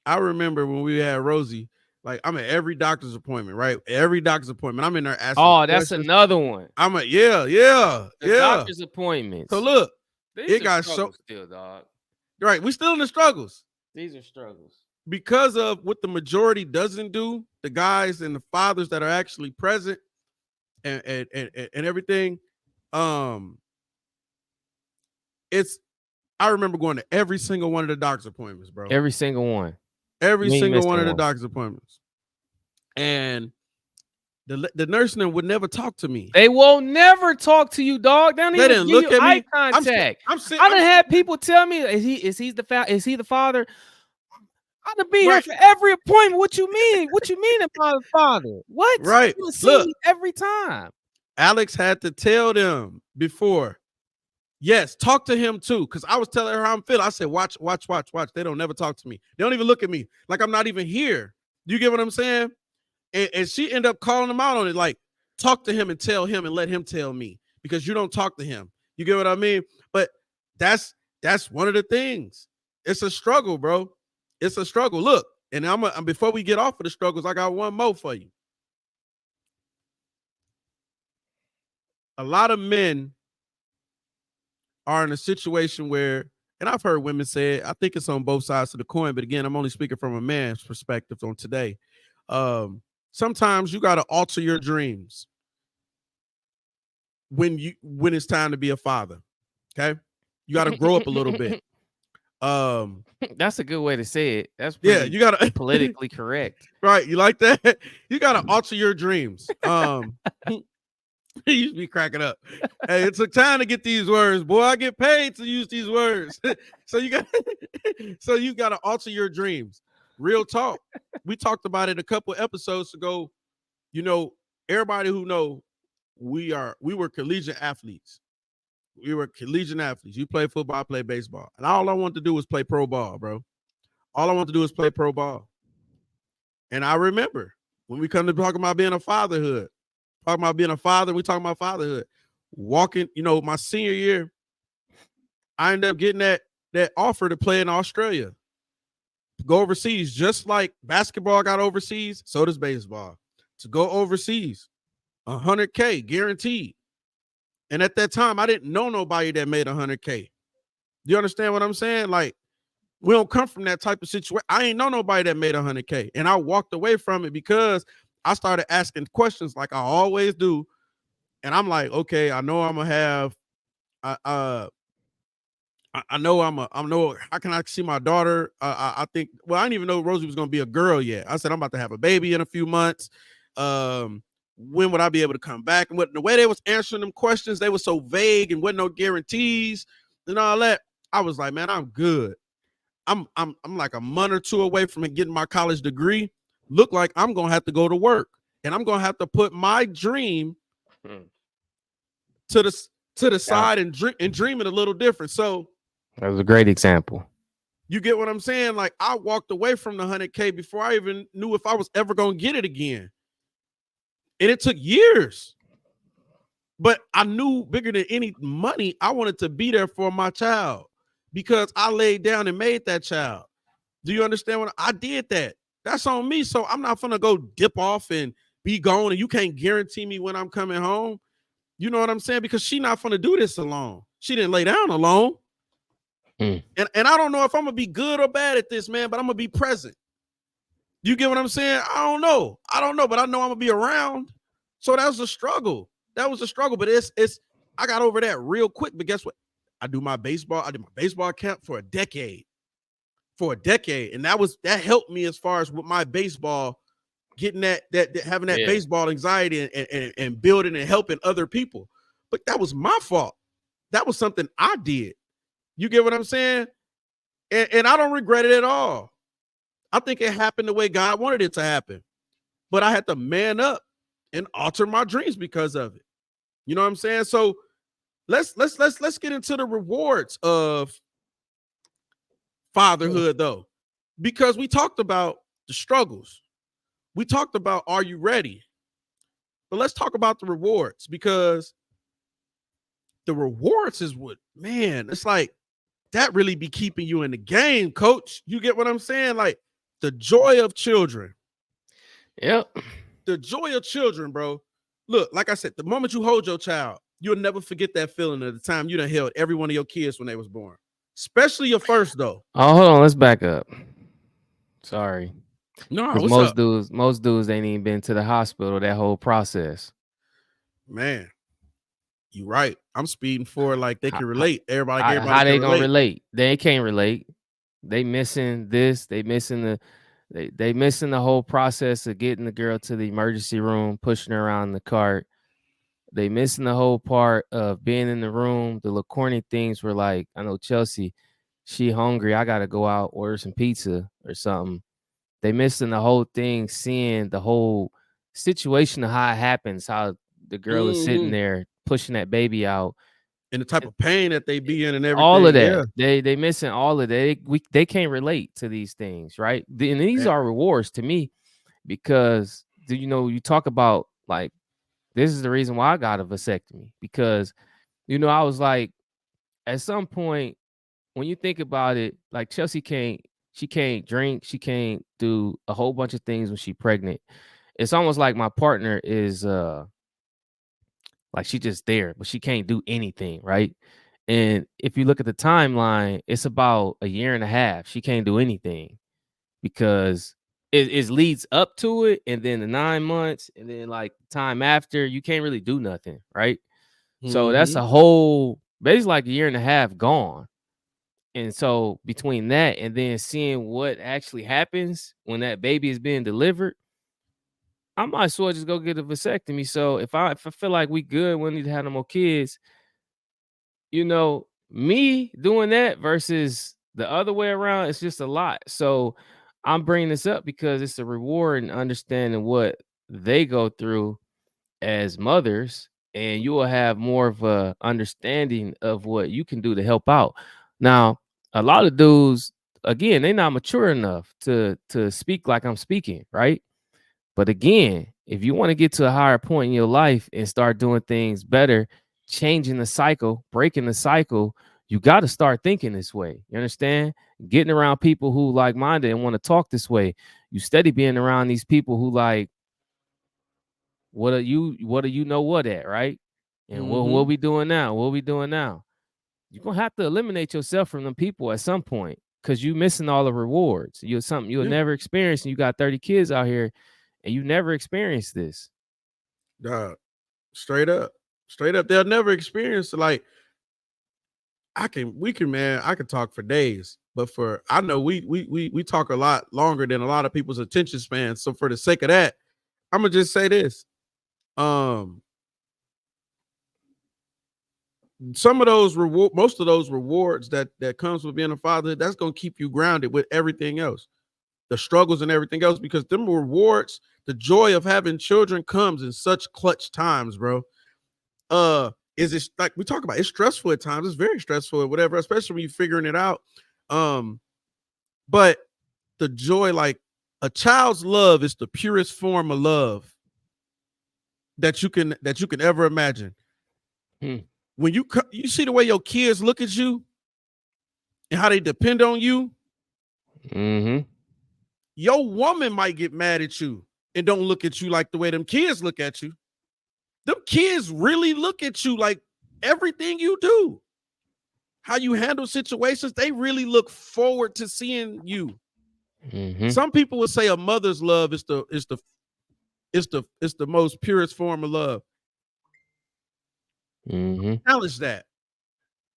I remember when we had Rosie, like I'm at every doctor's appointment, right? Every doctor's appointment. I'm in there asking Oh, that's questions. another one. I'm like, yeah, yeah, The yeah. doctor's So appointments. look, These it are got so struggles still, dog. right. We still in the struggles These are struggles. because of what the majority doesn't do. The guys and the fathers that are actually present and everything. Um, it's I remember going to every single one of the doctor's appointments, bro. Every single one. Every You ain't single one missing of the one. doctor's appointments. And the nursing would never talk to me. They will never talk to you, dog. They don't They even didn't give look you at eye me. contact. I'm sitting. I I'm done had sitting. people tell me, is he the father? I done been here Right, for every appointment. What you mean? What you mean about the father? What? right. You done seen Look, me every time. Alex had to tell them before. Yes, talk to him too, because I was telling her how I'm feeling. I said, watch, watch, watch, watch. They don't never talk to me. They don't even look at me like I'm not even here. You get what I'm saying? And she ended up calling him out on it, like, talk to him and tell him and let him tell me because you don't talk to him. You get what I mean? But that's one of the things. It's a struggle, bro. It's a struggle. Look, and before we get off of the struggles, I got one more for you. A lot of men are in a situation where, and I've heard women say it, I think it's on both sides of the coin, but again, I'm only speaking from a man's perspective on today. Sometimes you got to alter your dreams when it's time to be a father. Okay, you got to grow up a little bit. That's a good way to say it. That's Yeah, pretty you gotta politically correct. right. You like that? You gotta alter your dreams. You should be cracking up. Hey, it took time to get these words, boy. I get paid to use these words. so you got so you gotta alter your dreams. Real talk. We talked about it a couple episodes ago. You know, everybody who know we were collegiate athletes. We were collegiate athletes. You play football, I play baseball. And all I wanted to do was play pro ball, bro. All I wanted to do was play pro ball. And I remember when we come to talk about being a fatherhood, talking about being a father, we talking about fatherhood. Walking, my senior year, I ended up getting that offer to play in Australia, to go overseas, just like basketball got overseas, so does baseball. To go overseas, $100K guaranteed. And at that time, I didn't know nobody that made $100K. Do you understand what I'm saying? Like, we don't come from that type of situation. I ain't know nobody that made $100K. And I walked away from it because I started asking questions like I always do. And I'm like, okay, I know I'm gonna have I know I know how can I see my daughter? I think I didn't even know Rosie was gonna be a girl yet. I said I'm about to have a baby in a few months. When would I be able to come back? And the way they was answering them questions, they were so vague and wasn't no guarantees and all that. I was like, man, I'm good. I'm like a month or two away from getting my college degree. Look like I'm gonna have to go to work, and I'm gonna have to put my dream Mm. to the Yeah, side and dream it a little different. So that was a great example. you get what I'm saying? Like I walked away from the 100K before I even knew if I was ever gonna get it again, and it took years. But I knew bigger than any money, I wanted to be there for my child because I laid down and made that child. Do you understand what I did that? That's on me. So I'm not gonna go dip off and be gone, and you can't guarantee me when I'm coming home. You know what I'm saying? Because she not gonna do this alone. She didn't lay down alone. Mm. And I don't know if I'm gonna be good or bad at this, man, but I'm gonna be present. You get what I'm saying? I don't know. But I know I'm gonna be around. So that was a struggle. But it's I got over that real quick. But guess what? I did my baseball camp for a decade. And that helped me as far as with my baseball, getting that having that Yeah. baseball anxiety and building and helping other people. But that was my fault. That was something I did. You get what I'm saying? And I don't regret it at all. I think it happened the way God wanted it to happen. But I had to man up and alter my dreams because of it. You know what I'm saying? So let's get into the rewards of fatherhood though. Because we talked about the struggles. We talked about are you ready? But let's talk about the rewards because the rewards is what, man, it's like that really be keeping you in the game, coach. You get what I'm saying? Like the joy of children. Yep. The joy of children, bro. Look, like I said, the moment you hold your child, you'll never forget that feeling of the time you done held every one of your kids when they was born. Especially your first, though. Oh, hold on. Let's back up. Sorry, No, because what's up? most dudes ain't even been to the hospital that whole process. Man, you right. I'm speeding forward like they How, can how, relate. Everybody how can they gonna relate. relate? They can't relate. They missing this. They missing they missing the whole process of getting the girl to the emergency room, pushing her around in the cart. They missing the whole part of being in the room. The little corny things were like, I know Chelsea, she hungry. I gotta go out order some pizza or something. They missing the whole thing, seeing the whole situation of how it happens, how the girl is sitting Mm-hmm. there pushing that baby out. And the type of pain that they be in and All of everything. that. Yeah. They missing all of that. They can't relate to these things, right? And these And, are rewards to me because you talk about like this is the reason why I got a vasectomy because I was like at some point when you think about it, like Chelsea can't drink, she can't do a whole bunch of things when she's pregnant. It's almost like my partner is like she just there, but she can't do anything, right? And if you look at the timeline, it's about a year and a half. She can't do anything because it leads up to it, and then the 9 months, and then like time after, you can't really do nothing, right? So that's mm-hmm. a whole basically like a year and a half gone. And so between that and then seeing what actually happens when that baby is being delivered, I might as well just go get a vasectomy. So if I feel like we good, we don't need to have no more kids. Me doing that versus the other way around, it's just a lot. So I'm bringing this up because it's a reward and understanding what they go through as mothers, and you will have more of a understanding of what you can do to help out. Now, a lot of dudes, again, they not mature enough to speak like I'm speaking, right? But again, if you want to get to a higher point in your life and start doing things better, changing the cycle, breaking the cycle, you got to start thinking this way. You understand? Getting around people who like minded and want to talk this way. You steady being around these people who like, what do you know what at, right? And what Mm-hmm. we doing now? What we doing now? You're gonna have to eliminate yourself from them people at some point because you missing all the rewards. You're something you'll Yeah. never experience, and you got 30 kids out here and you never experienced this. Dog. Straight up. Straight up. They'll never experience it. Like I can talk for days, but for I know we talk a lot longer than a lot of people's attention spans. So for the sake of that, I'm gonna just say this. Um, some of those most of those rewards that comes with being a father, that's gonna keep you grounded with everything else, the struggles and everything else, because them rewards, the joy of having children comes in such clutch times, bro. Is it like we talk about? It's stressful at times. It's very stressful or whatever, especially when you're figuring it out. Um, but the joy, like a child's love, is the purest form of love that you can ever imagine. Hmm. When you see the way your kids look at you and how they depend on you, Mm-hmm. your woman might get mad at you and don't look at you like the way them kids look at you. Them kids really look at you like everything you do, how you handle situations. They really look forward to seeing you. Mm-hmm. Some people would say a mother's love is the most purest form of love. Mm-hmm. Challenge that,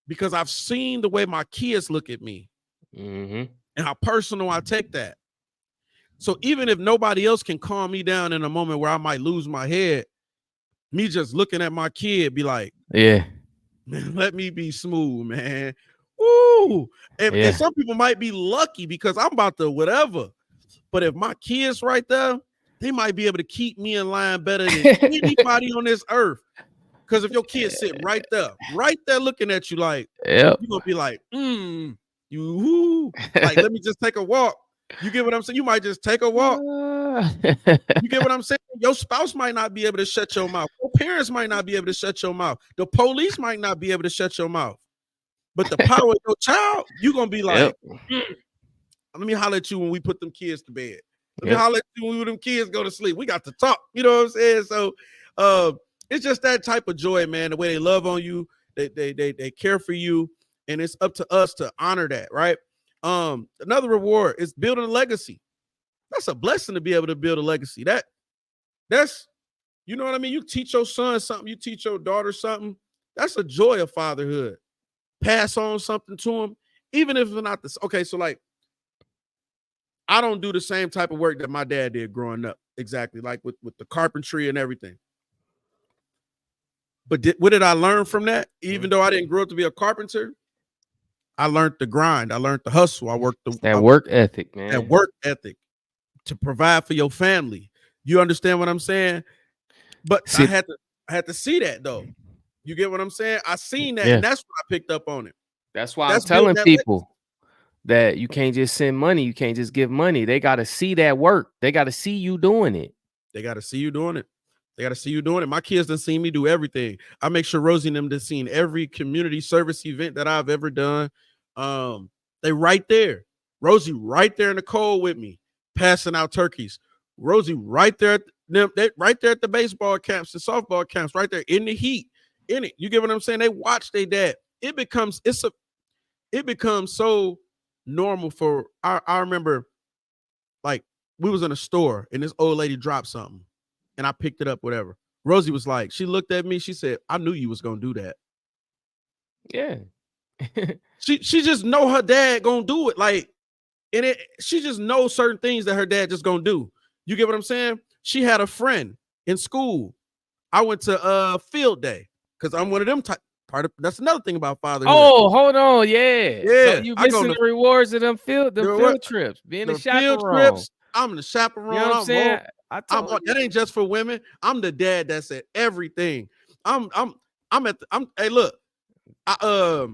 because I've seen the way my kids look at me Mm-hmm. and how personal I take that. So even if nobody else can calm me down in a moment where I might lose my head, me just looking at my kid be like, Yeah. man, let me be smooth, man. Woo! And Yeah. some people might be lucky because I'm about to whatever. But if my kids right there, they might be able to keep me in line better than anybody on this earth. Because if your kid's sitting right there looking at you like, Yep. you're gonna be like, you like, let me just take a walk. You get what I'm saying? You might just take a walk. You get what I'm saying? Your spouse might not be able to shut your mouth. Your parents might not be able to shut your mouth. The police might not be able to shut your mouth. But the power of your child, you're gonna be like, Yep. mm, let me holler at you when we put them kids to bed. Let me Yep. holler at you when them kids go to sleep. We got to talk. You know what I'm saying? So uh, it's just that type of joy, man. The way they love on you, they care for you, and it's up to us to honor that, right? Another reward is building a legacy. That's a blessing to be able to build a legacy. That's, you know what I mean? You teach your son something, you teach your daughter something. That's a joy of fatherhood. Pass on something to them, even if it's not this. Okay, so like, I don't do the same type of work that my dad did growing up, exactly, like with the carpentry and everything. But what did I learn from that? Even though I didn't grow up to be a carpenter, I learned the grind. I learned the hustle. It's that work ethic, That man. work ethic to provide for your family. You understand what I'm saying? But I See, had to see that though. You get what I'm saying? I seen that, yeah. and that's what I picked up on it. That's why I'm That's building telling that legacy. people that you can't just send money. You can't just give money. They got to see that work. They got to see you doing it. They got to see you doing it. They got to see you doing it. My kids done seen me do everything. I make sure Rosie and them done seen every community service event that I've ever done. They right there. Rosie right there in the cold with me, passing out turkeys. Rosie right there, they right there at the baseball camps, the softball camps, right there in the heat, in it. You get what I'm saying? They watch their dad. It becomes so normal for. I remember, like, we was in a store and this old lady dropped something and I picked it up, whatever. Rosie was like, she looked at me, she said, I knew you was gonna do that. Yeah. She just know her dad gonna do it. Like, and she just knows certain things that her dad just gonna do. You get what I'm saying? She had a friend in school. I went to field day because I'm one of them type part of. That's another thing about fatherhood. Oh, hold on. Yeah. So Yeah, you I go missing to the rewards of them the field trips, being a field chaperone. trips. I'm the You know what chaperone. I'm saying? I told That you. ain't just for women. I'm the dad that's at everything. I'm I'm I'm at the, I'm hey look. I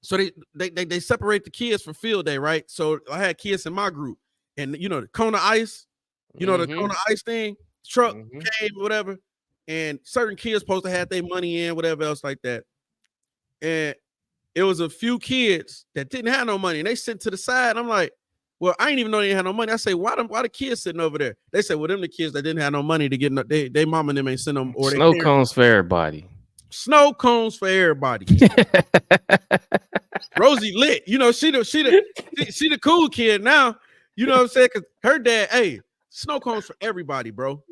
so they separate the kids for field day, right? So I had kids in my group, and you know the Kona Ice, the Mm-hmm. Kona Ice thing, truck Mm-hmm. came, whatever, and certain kids supposed to have their money in, whatever else like that. And it was a few kids that didn't have no money, and they sit to the side. I'm like, well, I ain't even know they had no money. I say, why the kids sitting over there? They said, well, them the kids that didn't have no money to get no, they mama and them ain't send them, or they Snow parents. cones for everybody. Snow cones for everybody. Rosie lit. She the cool kid now. You know what I'm saying? Cause her dad, hey, snow cones for everybody, bro.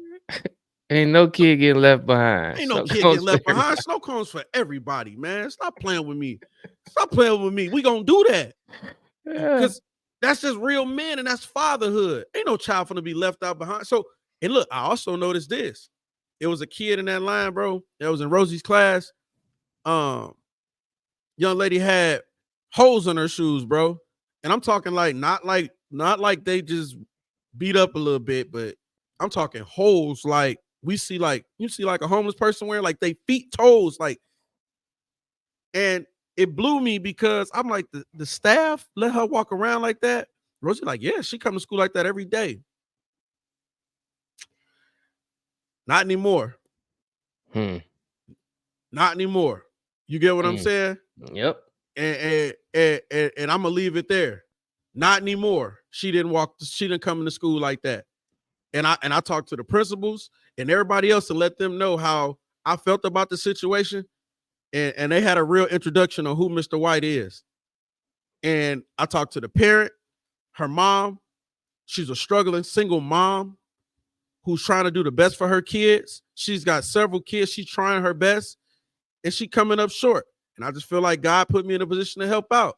Ain't no kid getting left behind. Ain't no Snow kid cones getting for left behind. everybody. Snow cones for everybody, man. Stop playing with me. Stop playing with me. We gonna do that. Yeah. Cause that's just real men and that's fatherhood. Ain't no child gonna be left out behind. So, and look, I also noticed this. It was a kid in that line, bro. That was in Rosie's class. um young lady had holes in her shoes, bro. And I'm talking like not like they just beat up a little bit, but I'm talking holes like we see like you see like a homeless person wearing like they feet toes like, and it blew me because I'm like the staff let her walk around like that. Rosie like, yeah, she come to school like that every day. Not anymore. Hmm. Not anymore. You get what I'm Mm. saying? Yep. And I'm gonna leave it there. Not anymore. She didn't come into school like that. And I talked to the principals and everybody else and let them know how I felt about the situation. And they had a real introduction on who Mr. White is. And I talked to the parent, her mom. She's a struggling single mom who's trying to do the best for her kids. She's got several kids. She's trying her best and she coming up short. And I just feel like God put me in a position to help out.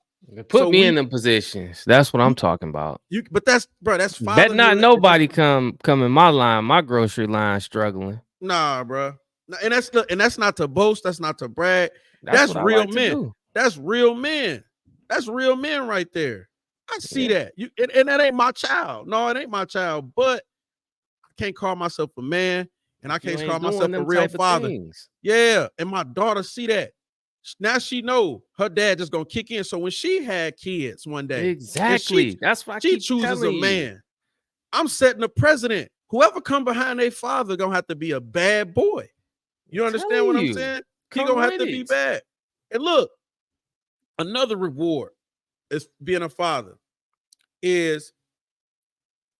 Put So me in them positions. That's what I'm talking about. but that's bro, that's Bet not fatherhood. And that's nobody come in my line, my grocery line struggling. nah, bro. And that's not to boast. That's not to brag. That's That's what I real like to men. do. That's real men. That's real men right there. I see Yeah. that. And that ain't my child. No, it ain't my child. But I can't call myself a man, and I You can't call ain't doing myself a them real type of father. things. Yeah, and my daughter see that. Now she know her dad just gonna kick in. So when she had kids one day, and Exactly. That's what I she keep chooses a telling you. man, I'm setting a precedent. Whoever come behind their father gonna have to be a bad boy. I'm You understand telling what I'm you. saying? He Come gonna have with to be it. bad. And look, another reward is being a father is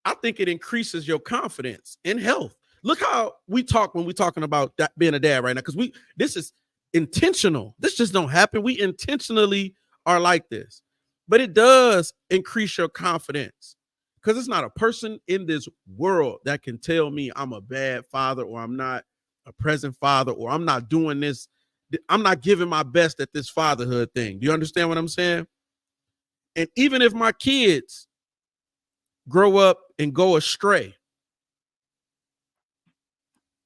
I think it increases your confidence in health. Look how we talk when we're talking about that being a dad right now, because this is intentional. This just don't happen. We intentionally are like this, but it does increase your confidence because it's not a person in this world that can tell me I'm a bad father or I'm not a present father or I'm not doing this. I'm not giving my best at this fatherhood thing. Do you understand what I'm saying? And even if my kids grow up and go astray,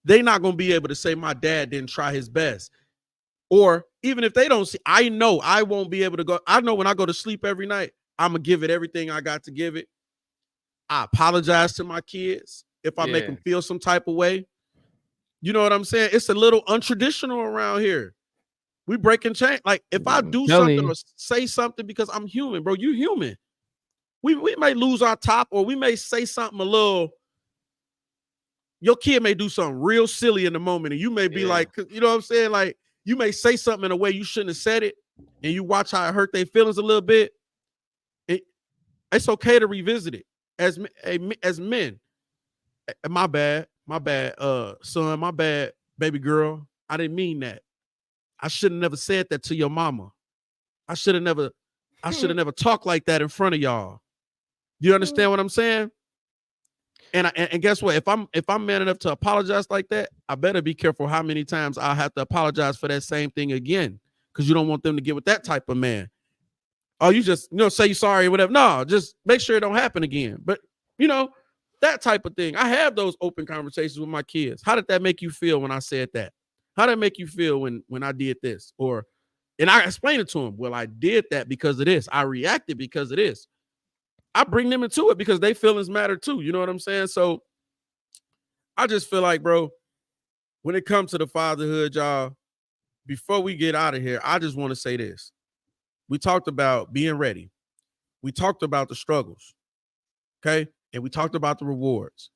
they're not going to be able to say my dad didn't try his best. Or even if they don't see, I know I won't be able to go. I know when I go to sleep every night, I'm going to give it everything I got to give it. I apologize to my kids if I make Yeah. them feel some type of way. You know what I'm saying? It's a little untraditional around here. We break and change. Like if I I'm do telling something you. or say something because I'm human, bro, you human. We may lose our top or we may say something a little, your kid may do something real silly in the moment and you may be Yeah. like, you know what I'm saying? Like you may say something in a way you shouldn't have said it and you watch how it hurt their feelings a little bit. It, it's okay to revisit it as men. My bad, son, my bad, baby girl. I didn't mean that. I should have never said that to your mama. I should have never, I should have never talked like that in front of y'all. You understand what I'm saying? And guess what? If I'm man enough to apologize like that, I better be careful how many times I have to apologize for that same thing again, because you don't want them to get with that type of man. Oh, you just say you sorry or whatever. No, just make sure it don't happen again. But you know that type of thing. I have those open conversations with my kids. How did that make you feel when I said that? How did it make you feel when I did this? And I explain it to them. Well, I did that because of this. I reacted because of this. I bring them into it because they feelings matter too. You know what I'm saying? So I just feel like, bro, when it comes to the fatherhood, y'all, before we get out of here, I just want to say this. We talked about being ready. We talked about the struggles, okay? And we talked about the rewards.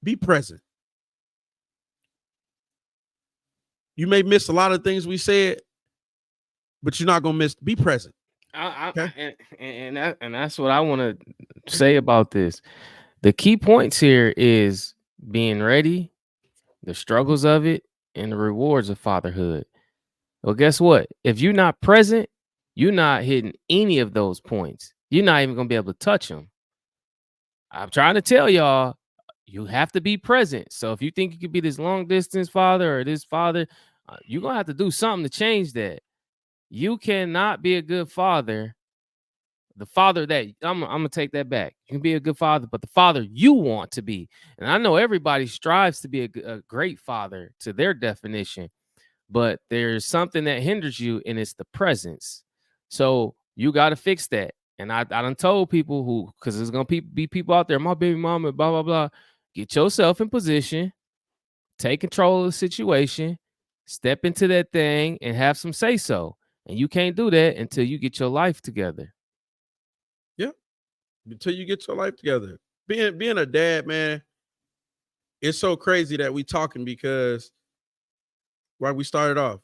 Be present. You may miss a lot of things we said, but you're not gonna miss. Be present, okay? And that's what I want to say about this. The key points here is being ready, the struggles of it, and the rewards of fatherhood. Well, guess what? If you're not present, you're not hitting any of those points. You're not even gonna be able to touch them. I'm trying to tell y'all, you have to be present. So if you think you could be this long distance father or this father, you're gonna have to do something to change that. You cannot be a good father. The father that I'm gonna take that back. You can be a good father, but the father you want to be. And I know everybody strives to be a great father to their definition. but there's something that hinders you, and it's the presence. So you got to fix that. And I done told people who, because there's gonna be people out there, my baby mama, blah blah blah. Get yourself in position, take control of the situation, step into that thing, and have some say so. And you can't do that until you get your life together. Yeah, until you get your life together. Being a dad, man, it's so crazy that we talking because while we started off,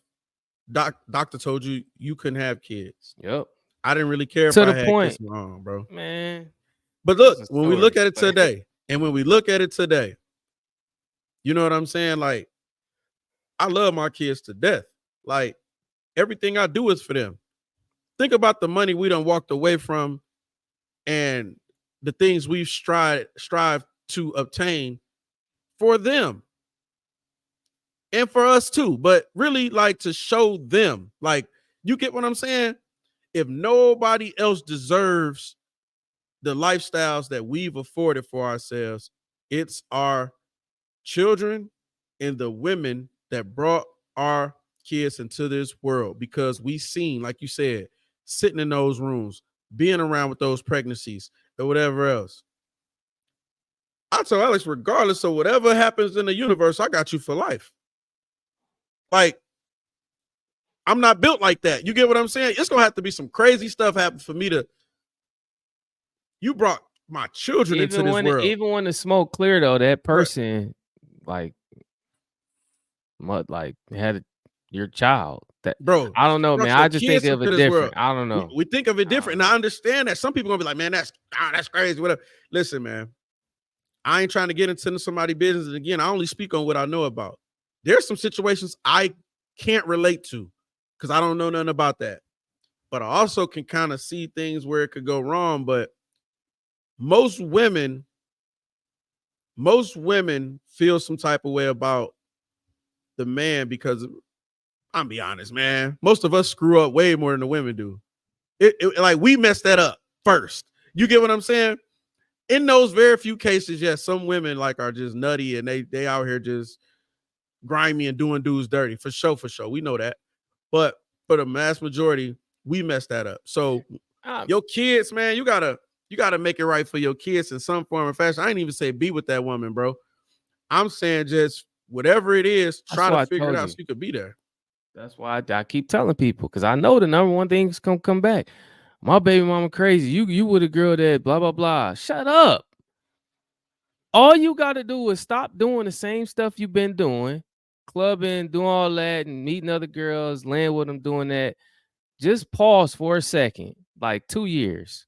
doctor told you you couldn't have kids. Yep. I didn't really care if To I the had kids point, wrong, bro. man. But That's look, a when we look story. at it But today, and when we look at it today, you know what I'm saying? Like, I love my kids to death. Like, everything I do is for them. Think about the money we done walked away from and the things we've strive to obtain for them and for us too. But really, like, to show them, like, you get what I'm saying? If nobody else deserves the lifestyles that we've afforded for ourselves, it's our children and the women that brought our kids into this world, because we seen, like you said, sitting in those rooms, being around with those pregnancies or whatever else. I told Alex, regardless of whatever happens in the universe, I got you for life. Like, I'm not built like that. You get what I'm saying? It's gonna have to be some crazy stuff happen for me to. You brought my children into this world, even when the smoke cleared though, that right? person like like had your child. That Bro, I don't know, man. brought your I just think kids of into it this world. different. I don't know. We think of it I different. don't And I know. understand that some people gonna be like, man, that's crazy. Whatever. Listen, man, I ain't trying to get into somebody's business. And again, I only speak on what I know about. There's some situations I can't relate to because I don't know nothing about that. But I also can kind of see things where it could go wrong. But most women, most women feel some type of way about the man because I'm be honest, man. Most of us screw up way more than the women do. Like we messed that up first. You get what I'm saying? In those very few cases, yes, some women like are just nutty and they out here just grimy and doing dudes dirty for sure, for sure. We know that. But for the mass majority, we messed that up. So Um, your kids, man, you gotta make it right for your kids in some form or fashion. I ain't even say be with that woman, bro. I'm saying just whatever it is, that's try to why I figure it told out so you. you could be there. That's why I keep telling people because I know the number one thing is gonna come back. My baby mama crazy. You with a girl that blah blah blah. Shut up. All you got to do is stop doing the same stuff you've been doing, clubbing, doing all that, and meeting other girls, laying with them, doing that. Just pause for a second, like 2 years.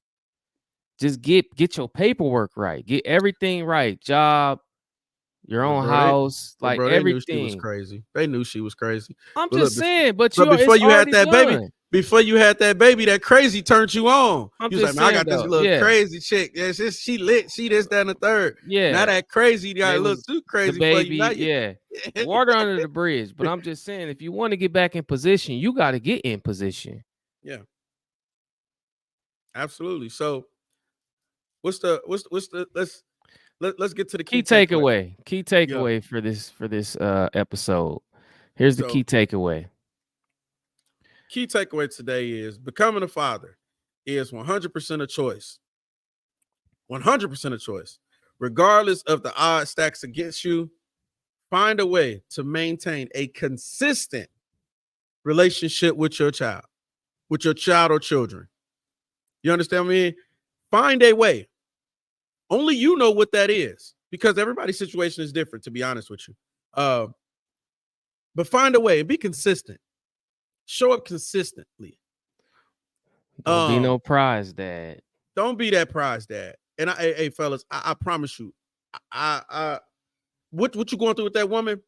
Just get your paperwork right, get everything right, job, your But own bro, they house, but like bro, they knew she was everything. crazy. They knew she was crazy. I'm But look, just saying, but but it's before you had already that baby, done. that crazy turned you on. I'm You was like, just man, I saying got this though, little yeah, crazy chick. Yeah, she lit. She this, that, and the third. Now yeah. that crazy got They a little was too the crazy for you. Now baby, you, yeah. Water under the bridge. But I'm just saying, if you want to get back in position, you got to get in position. yeah, absolutely. So what's the let's get to the Key key takeaway. takeaway. Key Yeah. takeaway for this episode. Here's the So key takeaway. key takeaway today is becoming a father is 100% a choice. 100% a choice. Regardless of the odds stacks against you, find a way to maintain a consistent relationship with your child or children. You understand what I mean? Find a way. Only you know what that is because everybody's situation is different, to be honest with you. Uh, but find a way and be consistent. Show up consistently. Don't be no Um, prize dad. don't be that prize dad. And hey, fellas, I promise you, what you going through with that woman?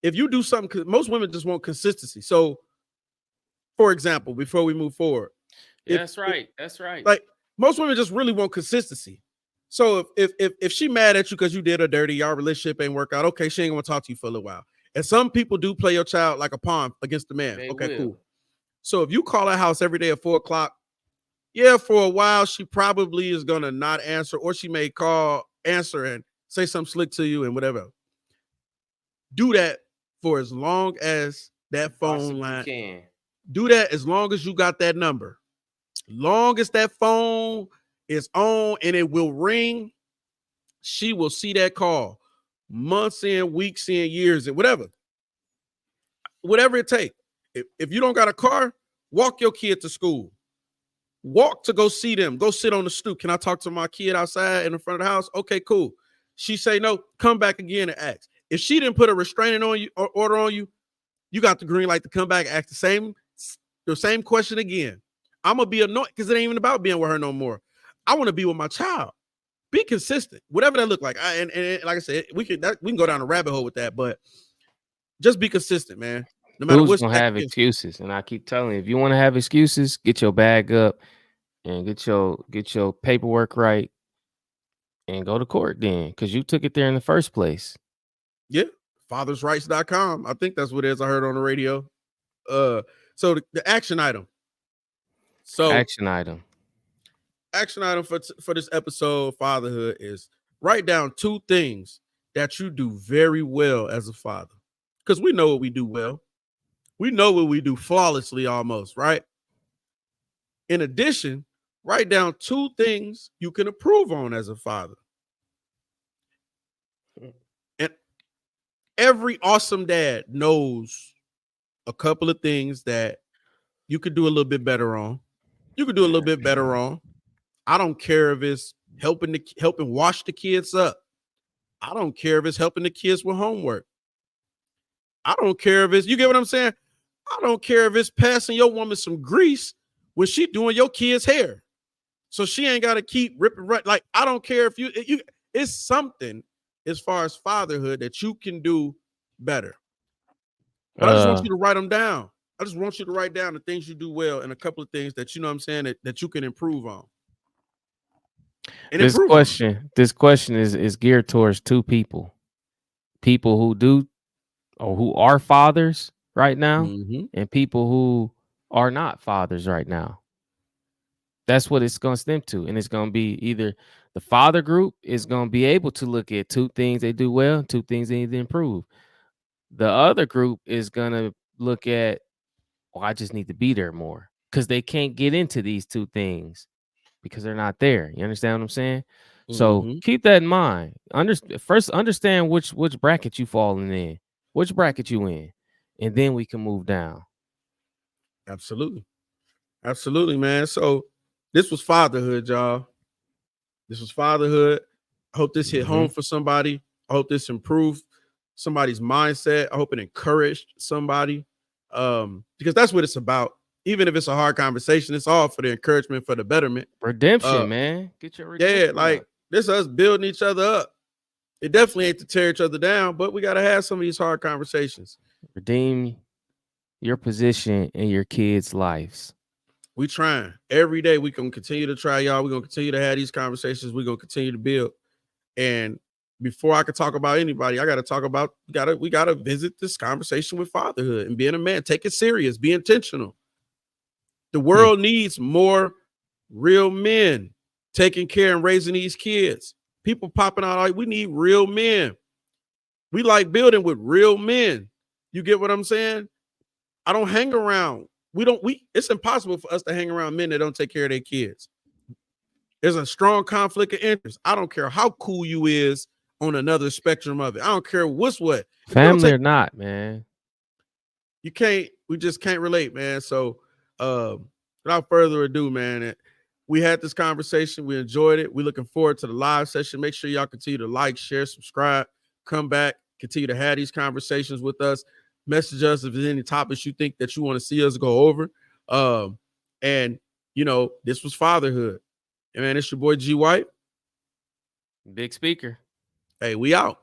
If you do something, most women just want consistency. So, for example, before we move forward, Yeah, if, that's if right. That's right. like most women just really want consistency. So if she mad at you because you did her dirty, y'all relationship ain't work out, okay, she ain't gonna talk to you for a little while. And some people do play your child like a pawn against the man. They Okay, will. cool. So if you call her house every day at 4 o'clock, yeah, for a while she probably is gonna not answer, or she may call, answer, and say something slick to you and whatever. Do that for as long as that phone Possibly line. can. Do that as long as you got that number. Long as that phone is on and it will ring, she will see that call months in, weeks in, years in, whatever it takes. If you don't got a car, walk your kid to school. Walk to go see them. Go sit on the stoop. Can I talk to my kid outside in the front of the house? Okay, cool. She say no. Come back again and ask. If she didn't put a restraining on you or order on you, you got the green light to come back and ask the same question again. I'm gonna be annoyed because it ain't even about being with her no more. I want to be with my child. Be consistent, whatever that look like. And like I said, we can go down a rabbit hole with that, but just be consistent, man. No matter Who's what's gonna that have is. excuses? And I keep telling you, if you want to have excuses, get your bag up and get your paperwork right and go to court then, because you took it there in the first place. Yeah, fathersrights.com. I think that's what it is. I heard on the radio. So the action item. So Action item. action item for this episode of fatherhood is write down 2 things that you do very well as a father. Because we know what we do well. We know what we do flawlessly almost, right? In addition, write down 2 things you can improve on as a father. And every awesome dad knows a couple of things that you could do a little bit better on. You could do a little bit better on. I don't care if it's helping wash the kids up. I don't care if it's helping the kids with homework. I don't care if it's, you get what I'm saying? I don't care if it's passing your woman some grease when she doing your kid's hair. So she ain't got to keep ripping right. Like, I don't care if you it's something as far as fatherhood that you can do better. But I just want you to write them down. I just want you to write down the things you do well and a couple of things that you know what I'm saying that you can improve on. And This improve on. question is geared towards 2 people. People who do or who are fathers right now, Mm-hmm. and people who are not fathers right now. That's what it's going to stem to. And it's going to be either the father group is going to be able to look at 2 things they do well, 2 things they need to improve. The other group is going to look at, oh, I just need to be there more, because they can't get into these 2 things because they're not there. You understand what I'm saying? So Mm-hmm. keep that in mind. First, understand which bracket you falling in, which bracket you in, and then we can move down. Absolutely. Absolutely, man. So this was fatherhood, y'all. This was fatherhood. I hope this hit Mhm. home for somebody. I hope this improved somebody's mindset. I hope it encouraged somebody. Because that's what it's about. Even if it's a hard conversation, it's all for the encouragement, for the betterment. Redemption, man. Get your Yeah, redemption like up. this us building each other up. It definitely ain't to tear each other down, but we gotta have some of these hard conversations. Redeem your position in your kids' lives. We trying every day. We gonna continue to try, y'all. We're gonna continue to have these conversations. We're gonna continue to build. And before I could talk about anybody, I gotta talk about we gotta visit this conversation with fatherhood and being a man. Take it serious, be intentional. The Hmm. world needs more real men taking care and raising these kids. People popping out like we need real men. We like building with real men. You get what I'm saying? I don't hang around. It's impossible for us to hang around men that don't take care of their kids. There's a strong conflict of interest. I don't care how cool you is on another spectrum of it. I don't care what's what. If you don't Family take, or not, man. you can't, we just can't relate, man. So without further ado, man, we had this conversation. We enjoyed it. We're looking forward to the live session. Make sure y'all continue to like, share, subscribe, come back, continue to have these conversations with us. Message us if there's any topics you think that you want to see us go over. And this was fatherhood. And man, it's your boy G White. Big speaker. Hey, we out.